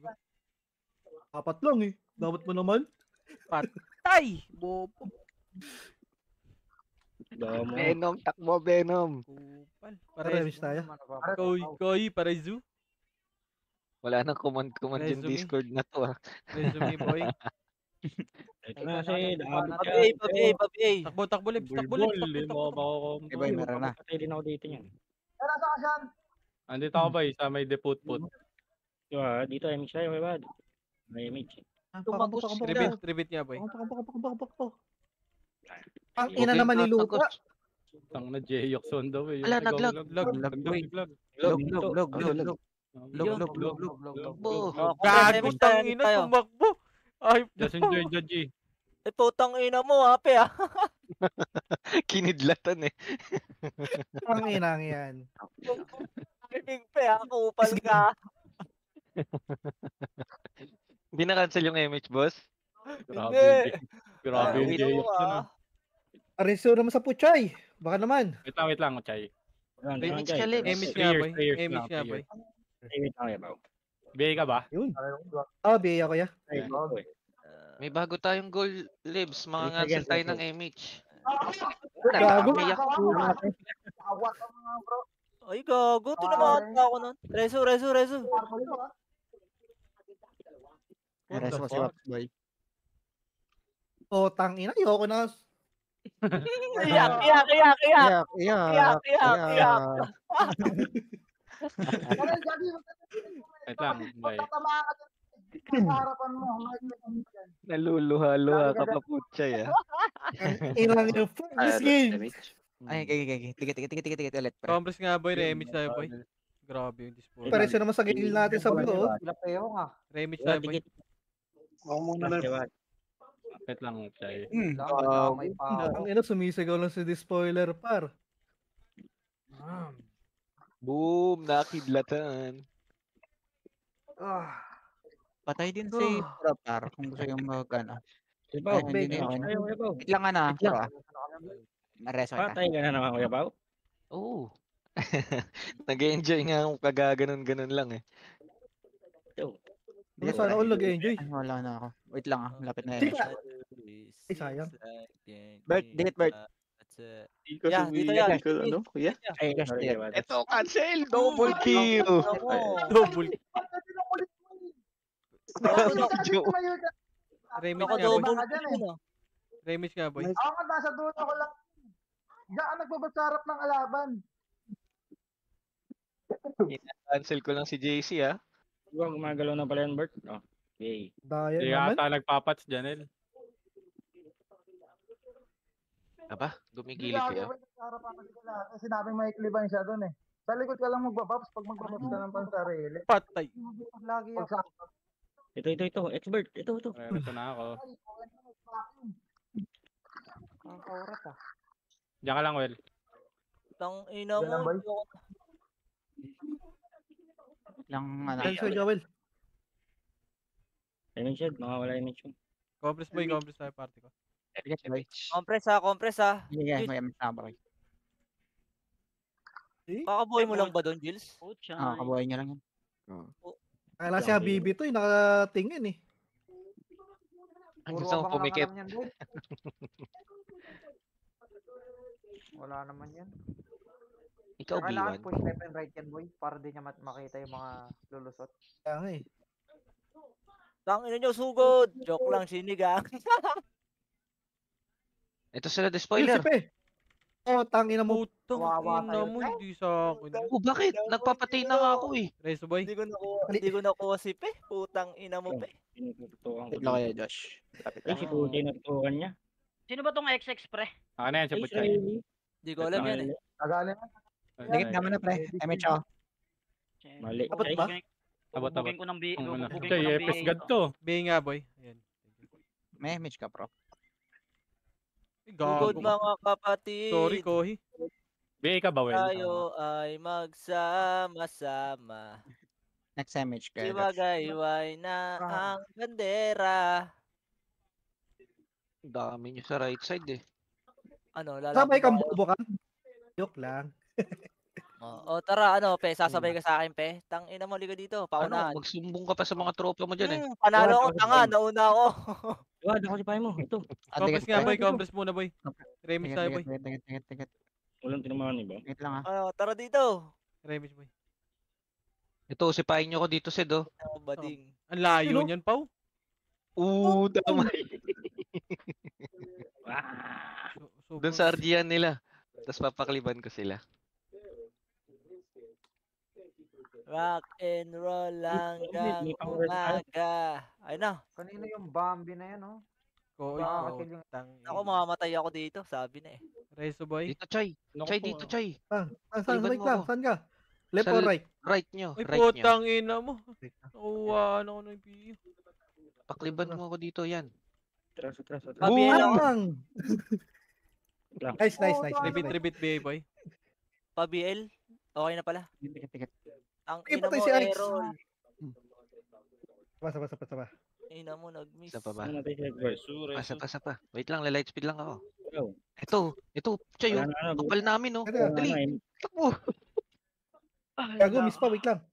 Apat lang eh. Dapat mo naman. Patay! Bobo. Damo. Venom, takbo Venom. Kupal. Remis Pareso. tayo. Koy, pareso. Wala nang command yung Resume. Discord na to, ah. Resume, boy. Ito na kasi, dami ka. Pabi. Takbo, Lips. Takbo, Bulbul, Lips. hindi mo ako Eh, boy, meron na. Patay din ako dito yan. Tara sa kasan. Andito ako ba sa may deput-put. Dito, image tayo, may bad. May image. Tribute niya, boy. Ang ina naman ni Lupa. Tang na J-Yoxon daw eh. Ala, naglag. Log. Gago, tangina, tumakbo. Ay, Just enjoy, Judgy. Eh, putang ina mo, ha, Pe, ha? Kinidlatan eh. Ang ina yan. Timing, Pe, ha? Kupal ka. Hindi na-cancel yung image, boss? Grabe Hindi. Grabe yung Ito, J-Yoxon ha? ah. Areso naman sa Puchay. Baka naman. Wait lang, Chay. Image ka, Lips. Image nga, boy. Three years Image lang, nga, 3 boy. Image lang, yabaw. BA ka ba? Yun. Biya ko ya. May bago tayong goal, Libs. Mga cancel tayo ng image. Gago. Ay, gago. Tinamaan pa ako nun. Reso. Reso si Waps, boy. O, tangina. Ayoko na. Iyak. Wait lang, boy. Harapan mo. Naluluha-luha ka pa po, Chay, ah. Ilang yung fuck this game. Ay, gigi. Tikit ulit, pre. Compress nga boy, remix tayo boy. Grabe yung display. Pareso naman sa gigil natin sa buto. Sila payo nga. Remix tayo boy. Ako muna na. Bakit lang siya May pa. Ang ina, sumisigaw lang si spoiler par. Boom! Nakidlatan. Patay din si Pro par kung gusto yung mag-ano. Yabaw, Hindi na yabaw. Wait lang na. Mareso kita. Patay ka na naman, Kuya Pao. Oo. Nag-enjoy nga ako kagaganon-ganon lang eh. Ano sana all nag-enjoy? Wala na ako. Wait lang Lapit na Chika! yun. Ay, sayang. Bert, dikit Bert. Yeah, dito yan. Ano, kuya? Ay, gosh, dikit. Ito, cancel! Double kill! Double. Remix Ako nga boy. double. Remix nga boy. Ako nga, nasa dulo ko lang. Diyan nagbabas sa harap ng alaban. Cancel ko lang si JC ah. Huwag gumagalaw na pala yan, Bert. Oh, yay. Daya Hindi naman. ata nagpapats, Janel. Aba, gumigilid kayo. Sa harap ako sila. Sinabing may kliban siya doon eh. Sa likod ka lang magbabaps pag magbabaps ka ng pansarili. Patay. Lagi ako. Ito. Expert. Ito. Ito na ako. Ang kaurat ah. Diyan ka lang, Well. Tang ina mo. Lang, ano. Sir Joel. Image yun, makawala image yun. Compress boy, compress tayo party ko. Dikit, boy. Compress ha. Sige, may image na ba? Kakabuhay mo lang ba doon, Gilles? Kabuhay niya lang yan. Kala si Habibi to, nakatingin eh. Ang gusto ko pumikit. Wala naman yan. Ikaw, Kailangan B1. push left and right yan, boy. Para di niya makita yung mga lulusot. Kaya nga eh. Tang ina nyo, sugod. Joke lang, sinigang. Ito sila, the spoiler. Oh, tangina mo. Putang ina mo, hindi sa akin. Oh, bakit? Nagpapatay na nga ako eh. Reso boy. Hindi ko nakuha si Pe. Putang ina mo, Pe. Tigla kayo, Josh. Ay, si Puti natutukan niya. Sino ba tong XX pre? Ako na yan, sa Butchay. Hindi ko alam yan eh. Tagalan. Dikit naman na, pre. MH ako. Mali. Abot ba? Abot. Bugin ko ng B. Bugin ko Chay, ng epis B. god to. B nga boy. Ayan. May image ka, pro. Sugod mga kapatid. Sorry, Kohi. B ka ba, Well? Tayo ay magsama-sama. Next image ka, Josh. Ibagayway na ang bandera. Dami nyo sa right side eh. Ano, lalaban Sabay kang tayo? bobo ka. Joke lang. Tara, Pe, sasabay ka sa akin, Pe. Tang ina mo, liga dito, paunahan. Magsumbong ka pa sa mga tropa mo dyan eh. Panalo ako, tanga, nauna ako. Iwad ako si Pai mo. Ito. Compress nga boy, compress muna boy. Remix tayo boy. Dikit. Walang tinamaan iba. Dikit lang Tara dito. Remix boy. Ito, sipahin nyo ko dito, Sid oh. Bading. Ang layo niyan, Pau. Damay. Doon sa RGN nila. Tapos papakliban ko sila. Rock and roll hanggang umaga. Ay na. Kanino yung Bambi na yan, oh? Kohi. Ako, mamamatay ako dito, sabi na eh. Reso boy. Dito, Chay. Chay, dito, Chay. Saan ka? Left Sa or right? Right nyo. Ay, Right nyo. putang ina mo. Nakuhaan ako ng PU. Pakliban mo ako dito, yan. Atras. Pabiel ako. Nice. Tribit BA boy. Pabiel. Okay na pala. Dikit. Ang Ay, ina patay mo, si Alex. Errol. Saba. Ina mo, nag-miss. Isa pa ba? Namatay si Expert. Pasa pa. Wait lang, light speed lang ako. Ito. Ito, Chay, oh. Kapal namin, oh. Dali. Takbo. Gago, miss pa, wait lang.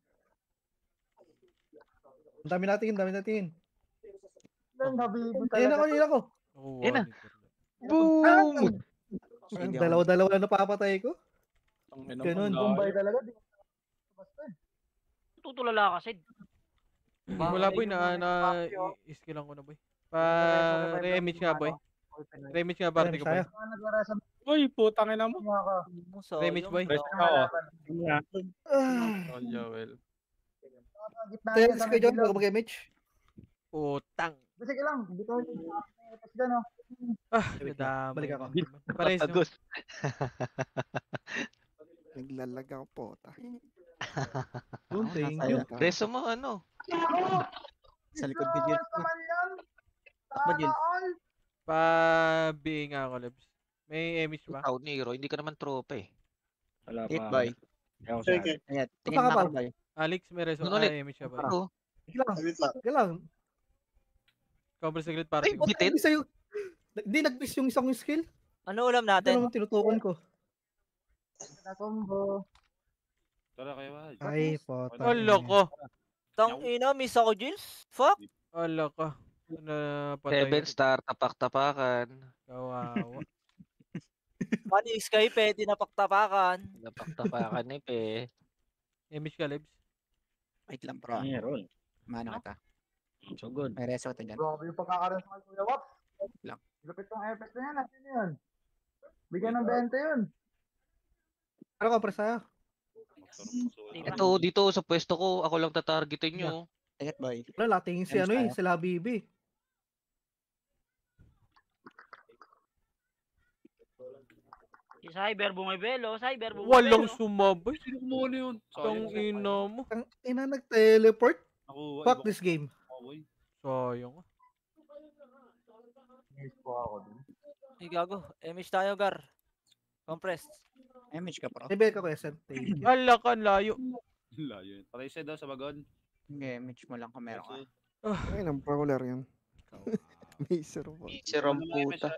Ang dami natin. Ayun ako. Yan na. Boom! Dalawa na napapatay ko. Ganun. Bombay talaga. Tutulala ka, Sid. Wala boy, iskilan ko na boy. Remix nga boy. Remix nga party ko boy. Uy, putang ina mo. Remix boy. Rest ako. Joel. Tayo si Kuya John, bago mag-image. Putang. Sige lang. Dito. Tapos gano'n. Nadamay Balik ako. naman. Pares yung... Tagos. Naglalag ako po. Thank you. Reso mo ano? Sa likod ko Jill. Takbo Jill. Pa-BA nga ako, Lebs. May image ba? Ikaw, Nero, hindi ka naman tropa eh. Wala Hit pa. boy. Ayaw sa akin. Ayan, tingin na ako boy. Alex, may reso. Ano ulit? Image ka ba? Ano? Sige lang. Cover saglit Ay, para bitin? Hindi nag-miss yung isang skill. Ano ulam Ito natin? naman tinutukan ko. Tara kayo ba? Ay, pota. Olo ko. Tang ina, miss ako, Jills. Fuck. Olo ko. Napatay. 7-star, tapak-tapakan. Kawawa. Money Sky, pwede napaktapakan. Tapak-tapakan eh, pe. Image ka, Lebs. Wait lang bro. Meron. Mano kita. So good. May reso kita dyan. Grabe yung pagkakaroon sa Kuya Wap. Lang. Lupit ng effect na yan. Asin yun. Bigyan ng 20 yun. Ano ka, presa? Ito, dito sa pwesto ko, ako lang tatargetin nyo. Ingat boy. Wala, lating si ano eh, si Labibi. Si Cyber bumibelo, Cyber bumibelo. Walang sumabay. Sino kumuha na yun? Tang ina mo. Ang ina nag-teleport. Nakuha. Fuck this game. Sayang. Miss po ako din. Hey, gago. Image tayo, Gar. Compressed. Image ka bro. Ibig ako, SM. Thank you. Ala ka, layo. Layo yun. Patay siya daw sa bagon. Hindi, image mo lang kung meron ka. Ay, nampakular yan. Maser po. Maser ang puta.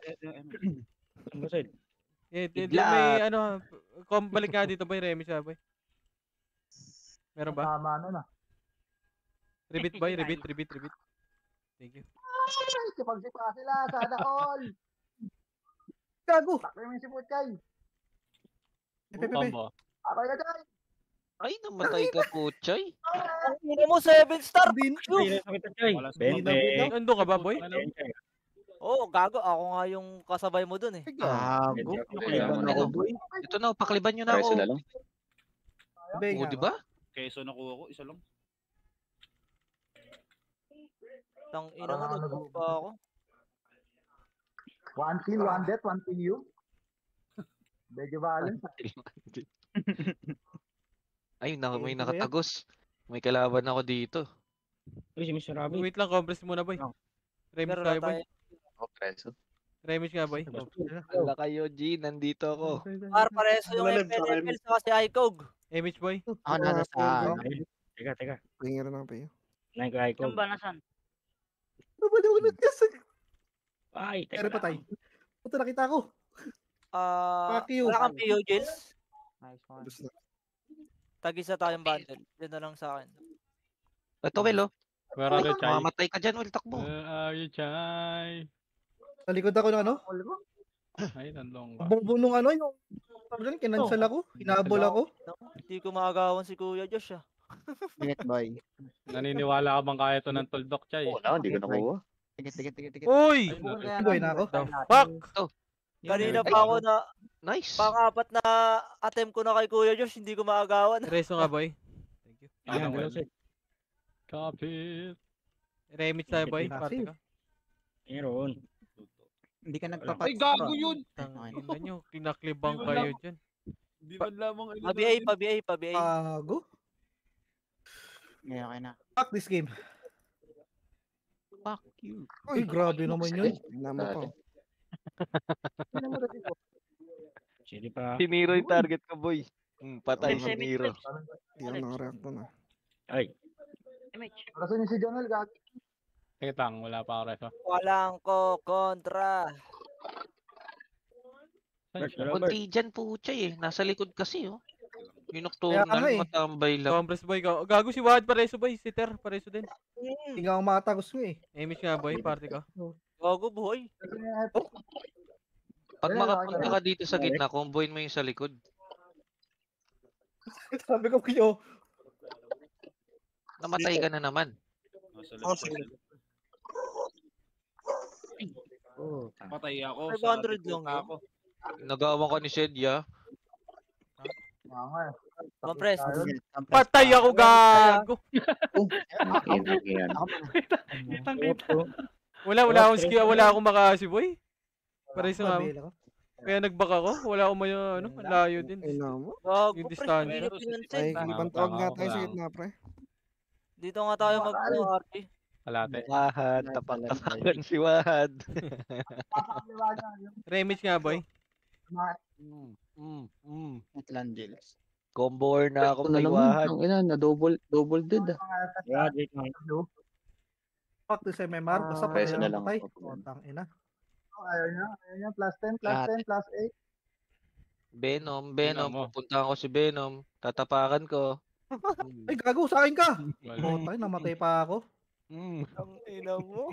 Ang gusid. May ano, balik nga dito boy, Remy siya boy. Meron ba? Tama na na. Rebit boy, rebit. Thank you. Kapagsipa sila, sana all. Gago. Takay mo yung si Putchay. Pepe. Akay na dyan. Ay, namatay ka po, Chay. Ang ina mo, 7-star. Ando ka ba boy? Oo, gago. Ako nga yung kasabay mo dun eh. Gago. Ito na, pakliban nyo na ako. Oo, di ba? Keso nakuha ko, isa lang. Tang ina mo, nagbuka pa ako. One kill, one death, one kill you. Medyo balance. Ay, may nakatagos. May kalaban ako dito. Uy, si Mr. Rabi. Wait lang, compress muna boy. Remix tayo boy. Remix nga boy. Wala kayo, G. Nandito ako. Pareso yung FNFL sa si iCog. Image boy. Ako nasa sa... Teka. Tingin na pa yun. Nahin ko ay ko. Saan ba, nasan? Nabalunan kasi. Ay, teka Pero patay. Puta, nakita ko. Fuck you. Wala kang PO, Jills. Nice one. Tag-isa tayong bundle. Yun na lang sa akin. Ito, Will, oh. Where are you, Chay? Mamatay ka dyan, Will. Takbo. Where are you, Chay? Sa likod ako ng ano? Ay, nandong ka. Bunong ano yung... Kinansel ako. Hinabol ako. Hindi ko maagawan si Kuya Josh ah. Ingat boy. Naniniwala ka bang kaya ito ng tuldok, Chay? Wala, hindi ko nakuha. Tigit. Uy! Boy na ako. Fuck! Kanina pa ako na... Nice. Pang-apat na attempt ko na kay Kuya Josh, hindi ko maagawan. Reso nga boy. Thank you. Ayan, gusid. Copy. Remix tayo boy. Party ka. Meron. Hindi ka nagpapat. Ay, gago yun! Tangina nyo, kinaklibang kayo dyan. Hindi man lamang Pa-BA. Gago. Ngayon, okay na. Fuck this game. Fuck you. Ay, grabe naman yun. Naman pa. Sige pa. Si Nero yung target ko, boy. Patay si Nero. Hindi ako nakareact na. Ay. Kasi ni si Jonel, gago. Kitang, wala pa ako reso. Walang ko kontra. Kunti dyan po, Chay, eh. Nasa likod kasi, oh. Yung Kaya nocturnal, ano eh. matambay lang. Compress boy ka. Gago si Wad pareso boy. Si Ter pareso din. Hindi nga ako makatagos mo eh. Image nga boy, party ka. Gago buhay. Pag makapunta ka dito sa gitna, comboin mo yung sa likod. Sabi ko kayo. Namatay ka na naman. Patay ako. 500 lang ako. Nagawa ka ni Shedia. Compress. Patay ako gago. Wala akong skill, wala akong makasi boy. Pareso nga. Kaya nag-back ako. Wala akong may ano, layo din. Ay, mo. Yung distansya. Ay, ibang tawag nga tayo sa gitna, pre. Dito nga tayo mag-RP. Kalate. Wahad, tapak-tapakan si Wahad. Remage nga, boy. Atlangels. Combo or na ako na kay naman. Wahad. Ang ina, na double dead ah. Fuck to say memar. Basta Preso na lang patay. ako. Tang ina. Ayaw niya. Plus 10, plus 10, plus 8. Venom, pupunta ako si Venom. Tatapakan ko. Ay, gago, sa akin ka. Tayo, namatay pa ako. Ang ina mo.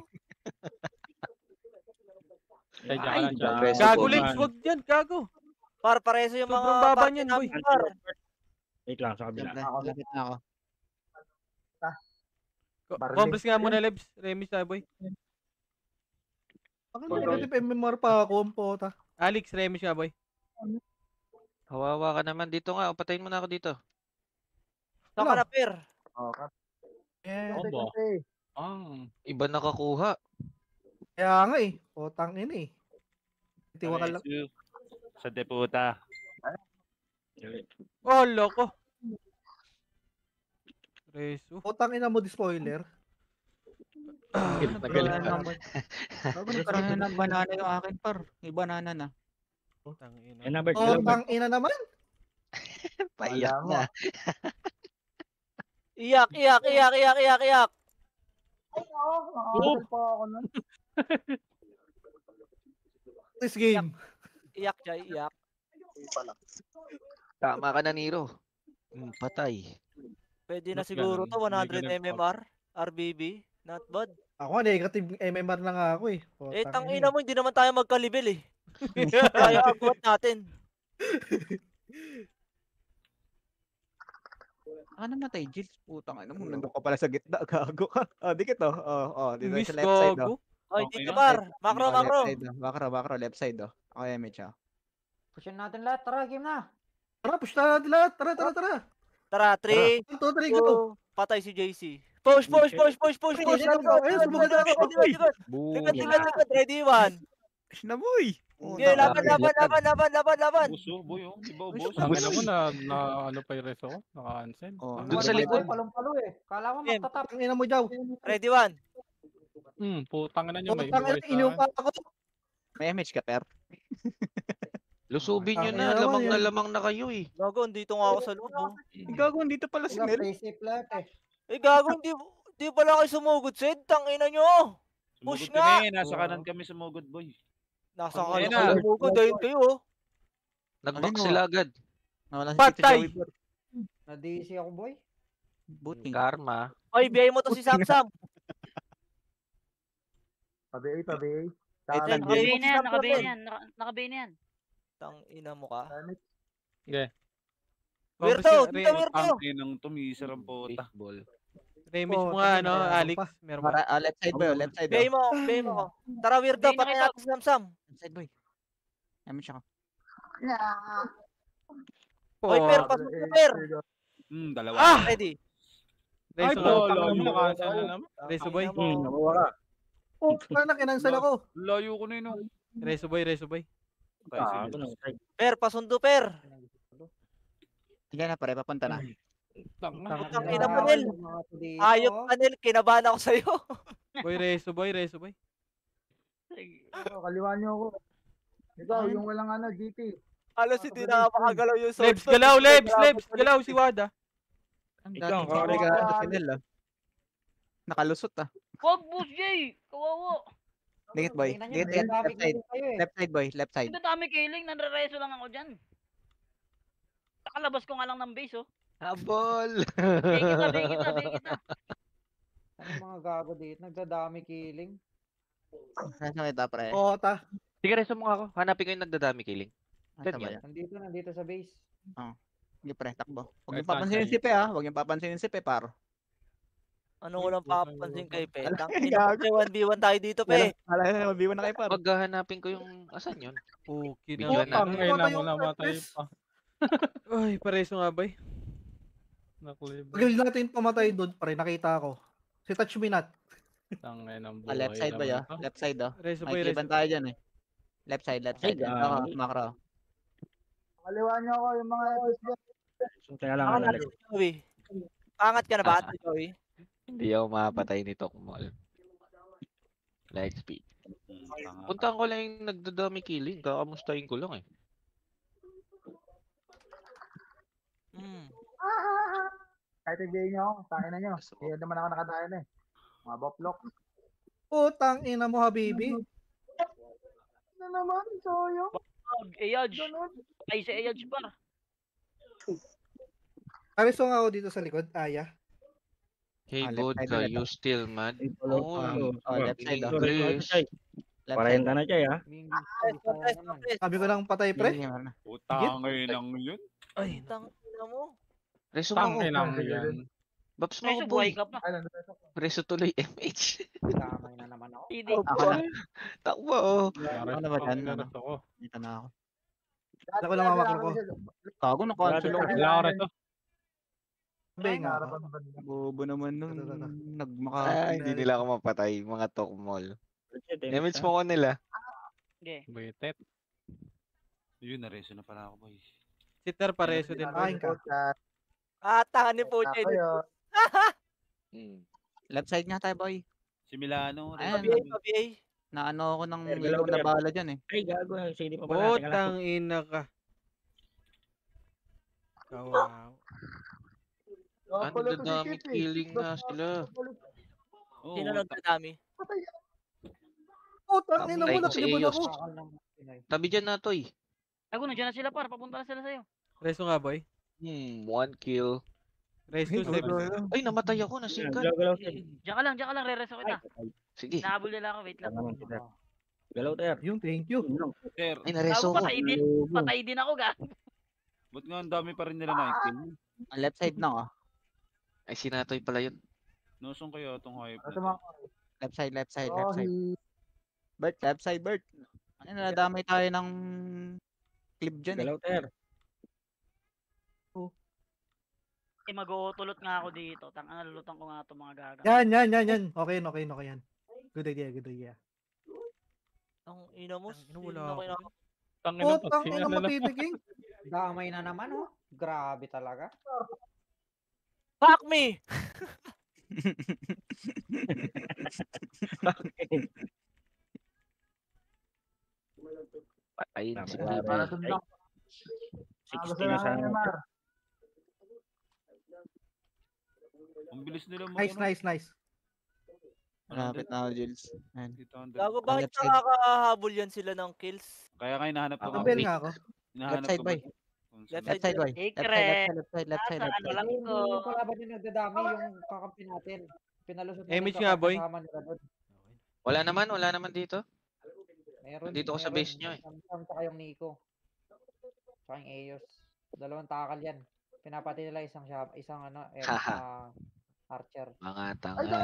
Ay, gago, Lips. Wag yan, gago. Pareso yung mga Sobrang baba niyan, boy. Wait lang, sa kabila. Lapit na ako. Compres nga muna, Lebs. Remage tayo, boy. Bakit negative MMR pa ako, ang pota? Alex, remage nga, boy. Hawawa ka naman dito nga. Patayin mo na ako dito. Saka na, Per. Combo. Iba nakakuha. Kaya nga eh. Potang ina eh. Tiwa ka lang. Sa deputa. Oh, loko. Reso. Potang ina mo di spoiler. Tagal na naman. Parang na banana yung akin, par. May banana na. Potang ina naman. Paiyak na. Iyak. This game. Iyak, Jai, iyak. Tama ka na, Nero. Patay. Pwede na siguro to, 100 MMR, RBB. Not bad. Ako, negative MMR na nga ako eh. Tang ina mo, hindi naman tayo magkalibel eh. Kaya agwat natin. Namatay, Jill. Putang ina mo, nandun ka pala sa gitna. Gago ka. Dikit oh. Dito Miss sa left side gago. Ay, dito par. Macro. Macro, left side oh. Ako image oh. Pushin natin lahat. Tara, game na. Tara, push na natin lahat. Tara. Tara, 3, 1, 2, 3, go. Patay si JC. Push. Likod. Ready, 1. Push na boy. Okay, laban. Buso, boy, oh. Di ba, boss? Alam mo na ano pa yung reso ko? Naka-cancel. Doon sa likod. Palong-palo eh. Kala mo magtatap. Ang ina mo, Jaw. Ready, 1. Putang na nyo. May Potang ina, voice inupa na. ako. May image ka, per. Lusubin nyo na. Lamang na kayo eh. Gago, dito nga ako sa loob. Gago, dito pala si Mel. Gago, hindi pala kayo sumugod, Sid. Tangina nyo. Push nga. Nasa kanan kami sumugod, boy. Nasa kanan kayo sumugod. Dahil kayo. Nag-back sila agad. Patay. Na-DC ako, boy. Buting. Karma. Ay, biyay mo to si Samsam. Tabi A. Nakabay na yan. Tang ina mo ka. Okay. Wirto. Ang inang tumisar ang pota. Remage mo nga, ano, Alex. Meron ba? Left side boy, left side. Biyay mo ko. Tara, Wirto. Patay natin si Samsam. Left side boy. Image ako. Oy, Per. Pasok na, Per. Dalawa. Ready. Reso naman. Reso boy. Paano kinansel ako? Layo ko na yun. Reso boy. Per, pasundo, Per. Sige na, pare, papunta na. Putang ina mo, Nel. Ayop ka, Nel. Kinabahan ako sa'yo. Boy, reso boy. Kaliwa niyo ako. Ikaw, yung walang GT. Halos hindi na makagalaw yung Lebs, galaw, Lebs. Galaw si Wada. Ikaw, kakaliga si Nel ah. Nakalusot ah. Wag, boss Jay! Kawawa! Dikit boy. Dikit. Left side boy. Left side. Hindi dami killing. Nanrereso lang ako dyan. Nakalabas ko nga lang ng base, oh. Habol! Bay kita. Ano mga gago dito? Nagdadami killing. Nasa kita, pre. Pota. Sige, reso mo nga ako. Hanapin ko yung nagdadami killing. Asa ba yan? Nandito sa base. Sige, pre, takbo. Huwag yung papansinin si Pe ah. Huwag yung papansinin si Pe, par. Ano ko lang papansin kay Pe? Tangina mo, 1v1 tayo dito, Pe. Alay na, 1v1 na kayo, par. Paghahanapin ko yung asan yun? Okay Video na. na. Ngayon na mo namatay pa. Ay, pareso nga, boy. Pagil natin pamatay doon, pare, nakita ko. Si Touch Me Not. Tangay ng buhay. Left side ba ya? Left side oh. Reso boy, May kiban tayo dyan eh. Left side. Ay, Ako, gagi. macro. Kaliwa niyo ako yung mga FS dyan. Kaya lang, Ako natin si Joey. Pangat ka na ba, Ate Joey? Hindi ako mapatay ni Tokmol. Light speed. Puntahan ko lang yung nagdadami killing. Kakamustahin ko lang eh. Kahit ibigay niyo ako, takin na niyo. Hindi naman ako nakadayan eh. Mga boplok. Putang ina mo, Habibi. Ano naman, Soyo? Ayodge. Ay, si Ayodge pa. Arisong ako dito sa likod, Aya. Hey, left Vodka, side you still mad? Left side. English. Parenta na siya, ha? Sabi ko lang patay, pre. Putang ng yun. Ay, tangina mo. Reso mo Tangin ako. ang yan. Baps mo Ay, ako, sa boy. buhay ka pa. Reso tuloy, MH. Damay na naman ako. Hindi. Ako na. Takbo, oh. Ako na ba dyan? Dito na ako. Ako lang mamakro ko. Tago na cancel ako. Wala ako rito. Sabi nga ako. Bobo naman nung nagmaka. Hindi nila ako mapatay, mga Tokmol. Damage mo ko nila. Okay. Buitet. Yun, nareso na pala ako, boy. Si Ter pareso din. Kain ka. Tangan ni Puche. Left side nga tayo, boy. Si Milano. Ayan. Pabiyay. Naano ako ng ilaw na bala dyan eh. Ay, gago. Sige, pa pala. Putang ina ka. Wow. Ang dadami killing na sila. Sino nagdadami? Putang ina mo, Patay ko si naglibon Eos. ako. Tabi dyan na, Toy. Ako, nandiyan na sila par. Papunta na sila sa'yo. Reso nga, boy. 1 kill. Reso 7. Ay, namatay ako, nasingkat. Diyan ka lang. Re-reso kita. Sige. Nahabol nila ako. Wait lang. Galaw, Ter. Yung thank you. Ter, Ay, nareso ko. Patay din ako, ga. ba't nga ang dami pa rin nila na-kill? Ang left side na oh. Ay, sinatoy pala yun. Nosong kaya itong hype na Ito to? mga Left side. Bert, left side, Bert. Ano, nadamay tayo ng clip dyan eh. Galaw, Ter. Eh, mag-uutulot nga ako dito. Tanga, lulutan ko nga itong mga gaga. Yan. Okay yan. Good idea. Ang ina mo. wala ako. Putang ina matitiging. Damay na naman, oh. Grabe talaga. Fuck me! Patayin si Para Para sa sa 60 na sana. Ang bilis nila mo. Nice. Malapit na ako, Jules. Ayan. Gago, bakit Left side. nakakahabol yan sila ng kills? Kaya nga hinahanap ko. Tabel nga ako. Left side, boy. Left side, boy. Left side. Ano lang ko. Yung kalaban yung nagdadami, yung kakampi natin. Pinalusot na Image yung nga, boy. kasama nila doon. Wala naman dito. Meron. Dito ko sa base nyo eh. Samsam tsaka yung Nico. Tsaka yung Eos. Dalawang takal yan. Pinapati nila isang archer. Mga tanga.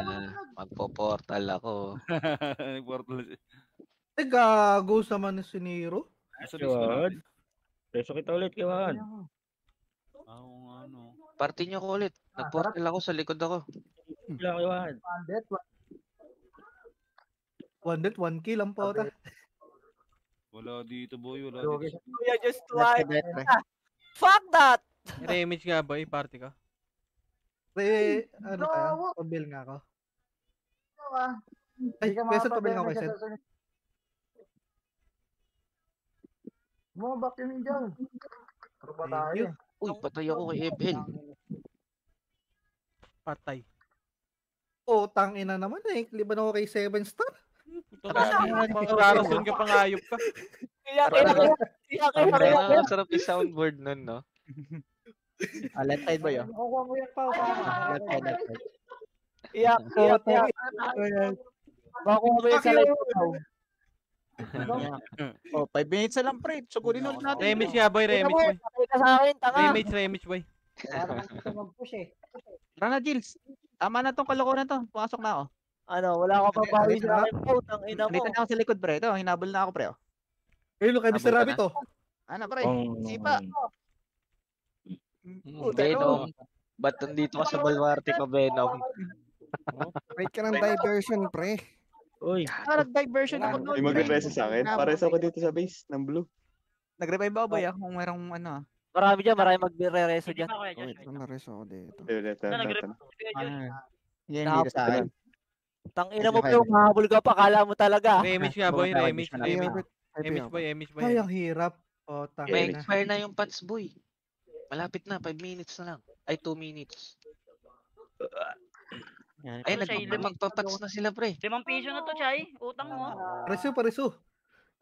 Magpo-portal ako. Portal siya. Ay, gago sa man si Nero. Yun. Preso kita ulit, Kiwan. Ano. Party nyo ko ulit. Nag-portal ako, sa likod ako. Lang, Kiwan. One death, 1 kill ang pota. Wala dito, boy. Wala Okay. dito. Kuya, just twice. Fuck that! Re-image nga, boy. Party ka. Ano tayo? Tabel nga ako. Ay, Quezon, tabel nga Quezon. Bumabak yung ninja. Pero pa tayo. Uy, patay ako kay FL. Patay. Tang ina naman eh. Liban ako kay 7 star. Karason ka pang ayop ka. Ang sarap yung soundboard nun, no? Left side, boy. Nakuha mo yan pa. Left side. Iyak. Bako mo yan sa live. 5 minutes na lang, pre. Sugurin ulit natin. Remage nga, boy. Remage, boy. Patay ka sa akin, tanga. Remage, boy. Para naman ito mag-push eh. Tara na, Jules. Tama na tong kalokohan to. Pumasok na ako. Ano, wala ka pa bawi sa akin, putang ina mo. Dito na ako sa likod, pre. Ito, hinabol na ako, pre. Look, kay Mr. Rabbit to. Ano, pre? Sipa. Venom. Ba't nandito ka sa Balwarte ka, Venom? Wait ka ng diversion, pre. Uy. Nag-diversion ako doon. May magre-reso sa akin. Pares ako dito sa base ng blue. Nag-revive ako boy kung merong ano ah. Marami dyan, marami magre-reso dyan. Wait, na-reso ako dito. Yan, dito sa akin. Tangina mo pero mahabol ka pa, kala mo talaga. Remix nga boy, remix. Remix boy. Ay, ang hirap. Oh, May tangina. expire na yung pants boy. Malapit na, 5 minutes na lang. Ay, 2 minutes. Ay, magpapats na sila pre. 5 piso na to, Chay. Utang mo. Pariso.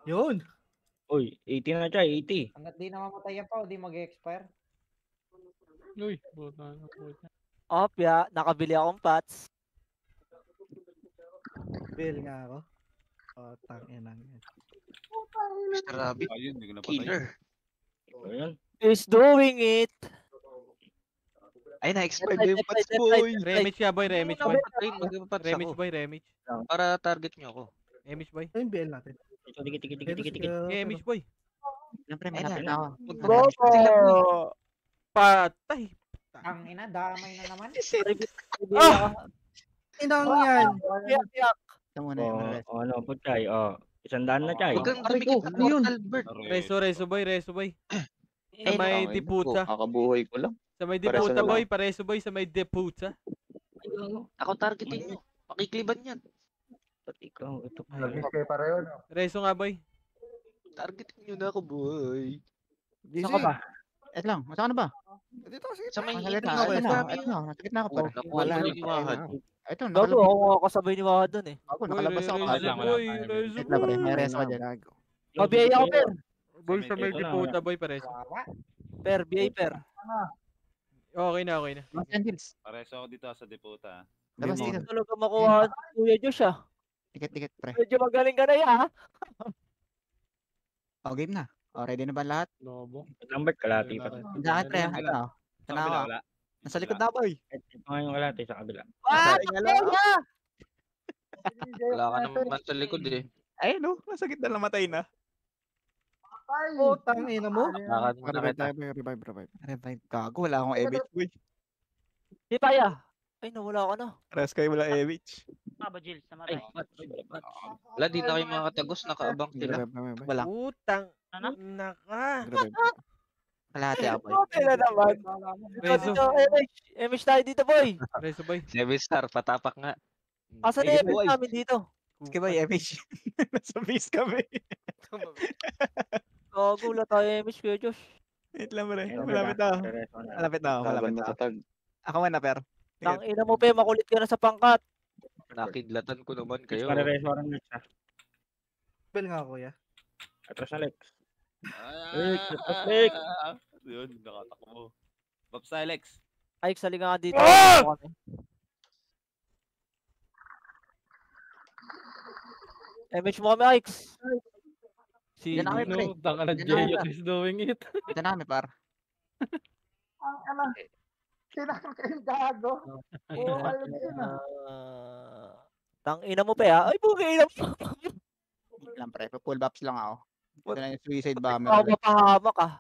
Yun. Uy, 80 na siya, 80. Hanggat di namamatay yan pa, o di mag-expire. Uy, buta na po. Opya, nakabili akong pots. Bill nga ako. Oh, tangina yan. Mr. Rabbit, killer. Ayun. Is doing it. Ay, na-expire na yung pats boy. Remix nga boy, remix boy. Magpapats Remix ako. boy, remix. Para target nyo ako. Remix boy. Ayun, BL natin. Tiki. Remix boy. Siyempre, malapit na ako. Boko! Patay. Ang ina, damay na naman. Inang yan. Yak. Ito muna yung rest. Ano po, Chay? 100 na, Chay. Huwag kang dumikit ng portal bird. Reso boy. Sa may diputa. Kakabuhay ko lang. Sa may Pareso diputa na boy, lang. pareso boy, sa may diputa. Ako targetin nyo. Pakikliban yan. Ikaw, ito pa. Okay, pareho, no? Reso nga boy. Targetin nyo na ako boy. Saan ka ba? Ito lang, saan ka na ba? Dito kasi. Sa may Nasa gitna ito, nasa gitna ako pare. Wala na yung wahad. Ito, Gago, ako nga kasabay ni Wahad dun eh. Ako, nakalabas ako. Boy, Wait lang pare, may rest ako dyan. Mabiyay ako, per. Boy, sa may diputa boy, pareso. Per, biyay, per. Okay na. Los Angeles. Pareso ako dito sa Deputa. Labas dito. Talaga makuha si Kuya Josh ah. Tikit, pre. Medyo magaling ka na ya ha. Oh, game na. Oh, ready na ba lahat? Lobo. Lambert, kalati pa. Bakit pre? Ito. Sa kabila, wala. Nasa likod na boy. Ito nga yung kalati sa kabila. Ah, Wala ka naman sa likod eh. Ay, no. Nasa gitna namatay na. Oh, tangina mo. Revive tayo, boy. Revive. Revive gago. Wala akong EVH boy. Di pa ya. Ay, nawala ka na. Rest kayo wala EVH. Ba, Jill, namatay. Wala, di na kayo mga katagos. Nakaabang sila. Wala. Utang. Naka. Kalahati ako boy. Okay na naman. Reso. MH tayo dito boy. Reso boy. 7 star, patapak nga. Asan na MH namin dito? Sige boy, EVH. Nasa base kami. Gula tayo MH Kuya Josh. Wait lang pre. Malapit na ako. Malapit na ako. Ako man na per. Tang ina mo pe, makulit ka na sa pangkat. Nakidlatan ko naman kayo. Para restaurant na siya. Bill nga kuya. Atras Alex. Lex! Yun, nakatakbo. Pops Alex. Ay, sali nga dito. MH mo kami, Ike's. Si Yan na kami, pre. Tanga na Jay is doing it. Ito na kami, par. Ang ano, sinabi kayo gago. Oo, ayun yun ah. Tang ina mo pa ya. Ay, bugay na. Lang pre, full bops lang ako. Ito na yung suicide bomber. Ako mapahamak ah.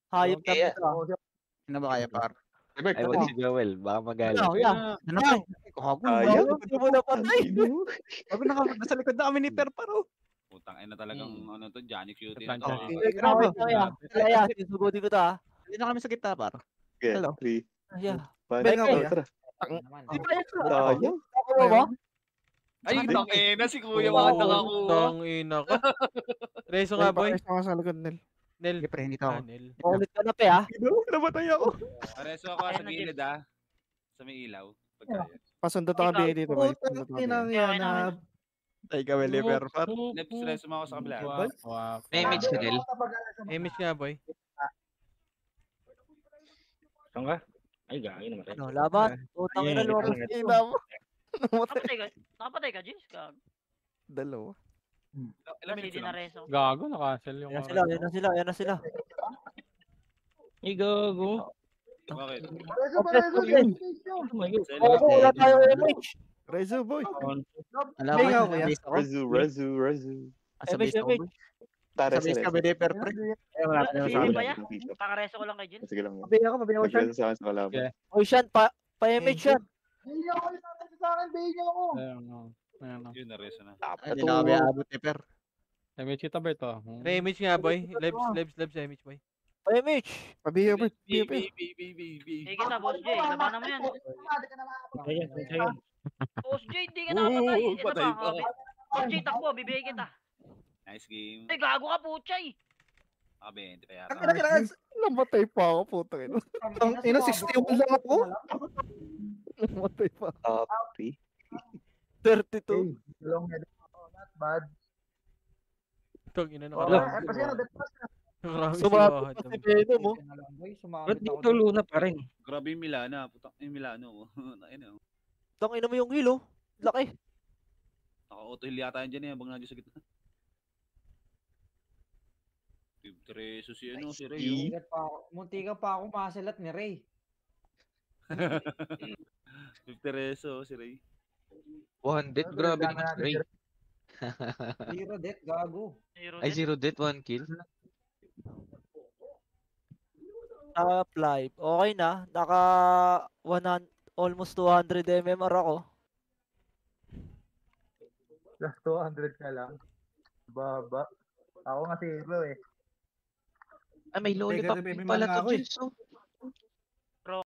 Hayop na Okay, dito. Ano ba kaya, par? Ay, wag si Joel. Baka magalit. Ano, ya. Ano ba? Kago. Hindi mo na patay. Sabi nasa likod na kami ni Per Paro. Putang ina talagang ano to, Johnny Cutie. Grabe. Kaya, susugutin ko to ah. Hindi na kami sa gitna, par. Hello. 3, Yeah. 5, Ben nga kuya. tara. Di ba yun? Sayang. Ako mo ba? Ay, tangina si Kuya mga nakakuha. Tang ina ka. Reso nga boy. Pares ako sa likod, Nel. Nel. Sige, pre, hindi to ako. Nel. Ulit ka na pe ah. Namatay ako. Pareso ako sa gilid ah. Sa may ilaw. Pasundot ako BA dito, boy. Pasundot ako Inang BA. yan na. Ay, kawali, Per Par. Left stress mo ako sa kabila. May image ka, Nel. MH nga boy. Saan ka? Ay, gagi namatay. Ano, laban? Utang ina, lumabas na ilaw. Nakapatay ka, Jill? Dalawa. Kasi di na reso. Gago, nakancel yung Yan na sila. Ay, gago. Bakit? Wala tayo MH. Rezo, boy. Alam Ben nga mo, kuya. Rezu. Sa base ako. Tara, Sa base kami ni Per Pre. Hindi ba yan? Kakareso ko lang kay Jill. Sige lang. Pabi ako, pabi ako siya. Nagkaroon sa akin sa kalaban. O siyan, pa-MH yan. Baby ako, sa akin, baby ako. Ano? Yun, nareso na. Hindi na kami abot ni Per. Damage kita, Bert, oh. Re-image nga, boy. Lebs, image, boy. Image. Pabiyo, Bert. Pabiyo, Bert. Sige kita, Boss J. Labanan mo yan. Ayun. Boss J, hindi ka nakapatay. Ito patay pa. pa. Boss J, takbo. Bibigay kita. Nice game. Ay, gago ka, putay. Abe, hindi pa Ang yata. kailangan. Namatay pa ako, putang ina. Ang ina 61 lang ako. Namatay pa. Copy. 32. Dalawang medal ako. Not bad. Tong ina Oh, nakarami. kasi ano, death pass na. Nakarami si Sumabit Wahad. pa si Venom, mo. Ba't dito Luna pa rin? Grabe yung Milana. Putang yung Milano. Ayun oh. Tangina mo yung hilo. Laki. Naka-auto heal yata yan dyan eh. Habang nandiyo sa gitna. Treso si ano, si Ray. Muntikan pa ako masalat ni Ray. 50 reso si Ray. 1 grabe naman si Ray. Zero death, gago. Ay, 0 death, 1 kill. Top live. Okay na. Naka 100, almost 200 MMR ako. Plus 200 ka lang. Baba. Ako nga zero eh. Ay, may lollipop Teka, may pala mana to, ako eh. Jills, oh.